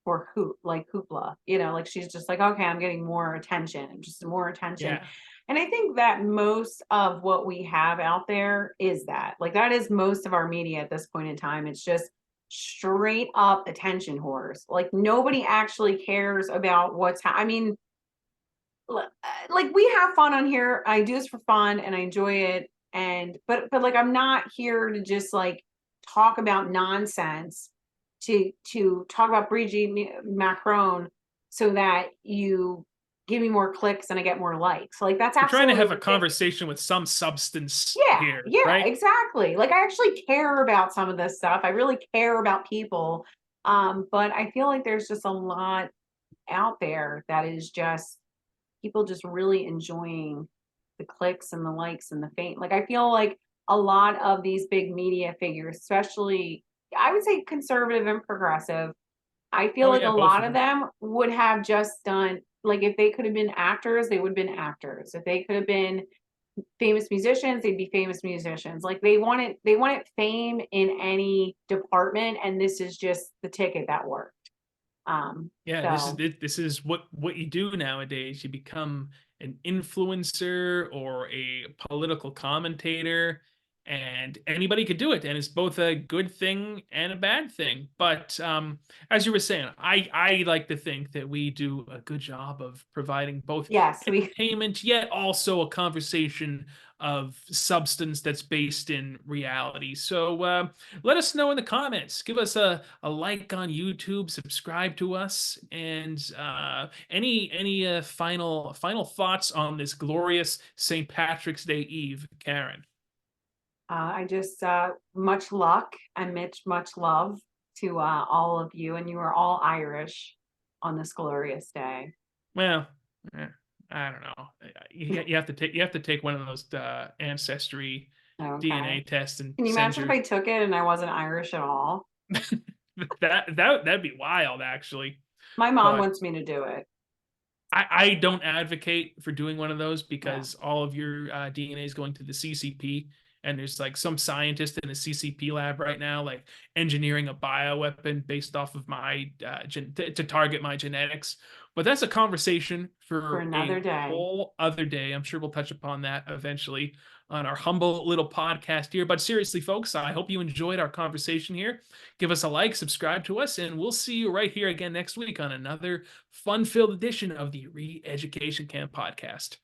hoopla, like she's just like, okay, I'm getting more attention, just more attention. Yeah. And I think that most of what we have out there is that, like, that is most of our media at this point in time. It's just straight up attention whores. Like nobody actually cares about I mean, like we have fun on here. I do this for fun and I enjoy it. And but like I'm not here to just like talk about nonsense to talk about Brigitte Macron so that you give me more clicks and I get more likes. Like that's We're trying to absolutely have a ridiculous. conversation with some substance Yeah, here, yeah, right? exactly. Like I actually care about some of this stuff. I really care about people. But I feel like there's just a lot out there that is just people just really enjoying the clicks and the likes and the fame. Like I feel like a lot of these big media figures, especially I would say conservative and progressive, I feel Oh like a yeah, both lot of of them. them would have just done like if they could have been actors, they would have been actors. If they could have been famous musicians, they'd be famous musicians. Like they wanted fame in any department, and this is just the ticket that worked. Yeah, this is So this is what you do nowadays. You become an influencer or a political commentator, and anybody could do it, and it's both a good thing and a bad thing. But as you were saying, I like to think that we do a good job of providing both yes, we entertainment, yet also a conversation of substance that's based in reality. So let us know in the comments. Give us a like on YouTube, subscribe to us, and any final thoughts on this glorious St. Patrick's Day Eve, Karen? I just much luck and much love to all of you, and you are all Irish on this glorious day. Well, eh, I don't know. You have to take one of those ancestry Okay. DNA tests and Can you send imagine if your I took it and I wasn't Irish at all? that'd be wild, actually. My mom But wants me to do it. I don't advocate for doing one of those Yeah. because all of your DNA is going to the CCP, and there's like some scientist in a CCP lab right now, like engineering a bioweapon based off of my to target my genetics. But that's a conversation For for a another day. whole other day. I'm sure we'll touch upon that eventually on our humble little podcast here. But seriously, folks, I hope you enjoyed our conversation here. Give us a like, subscribe to us, and we'll see you right here again next week on another fun filled edition of the Re Education Camp podcast.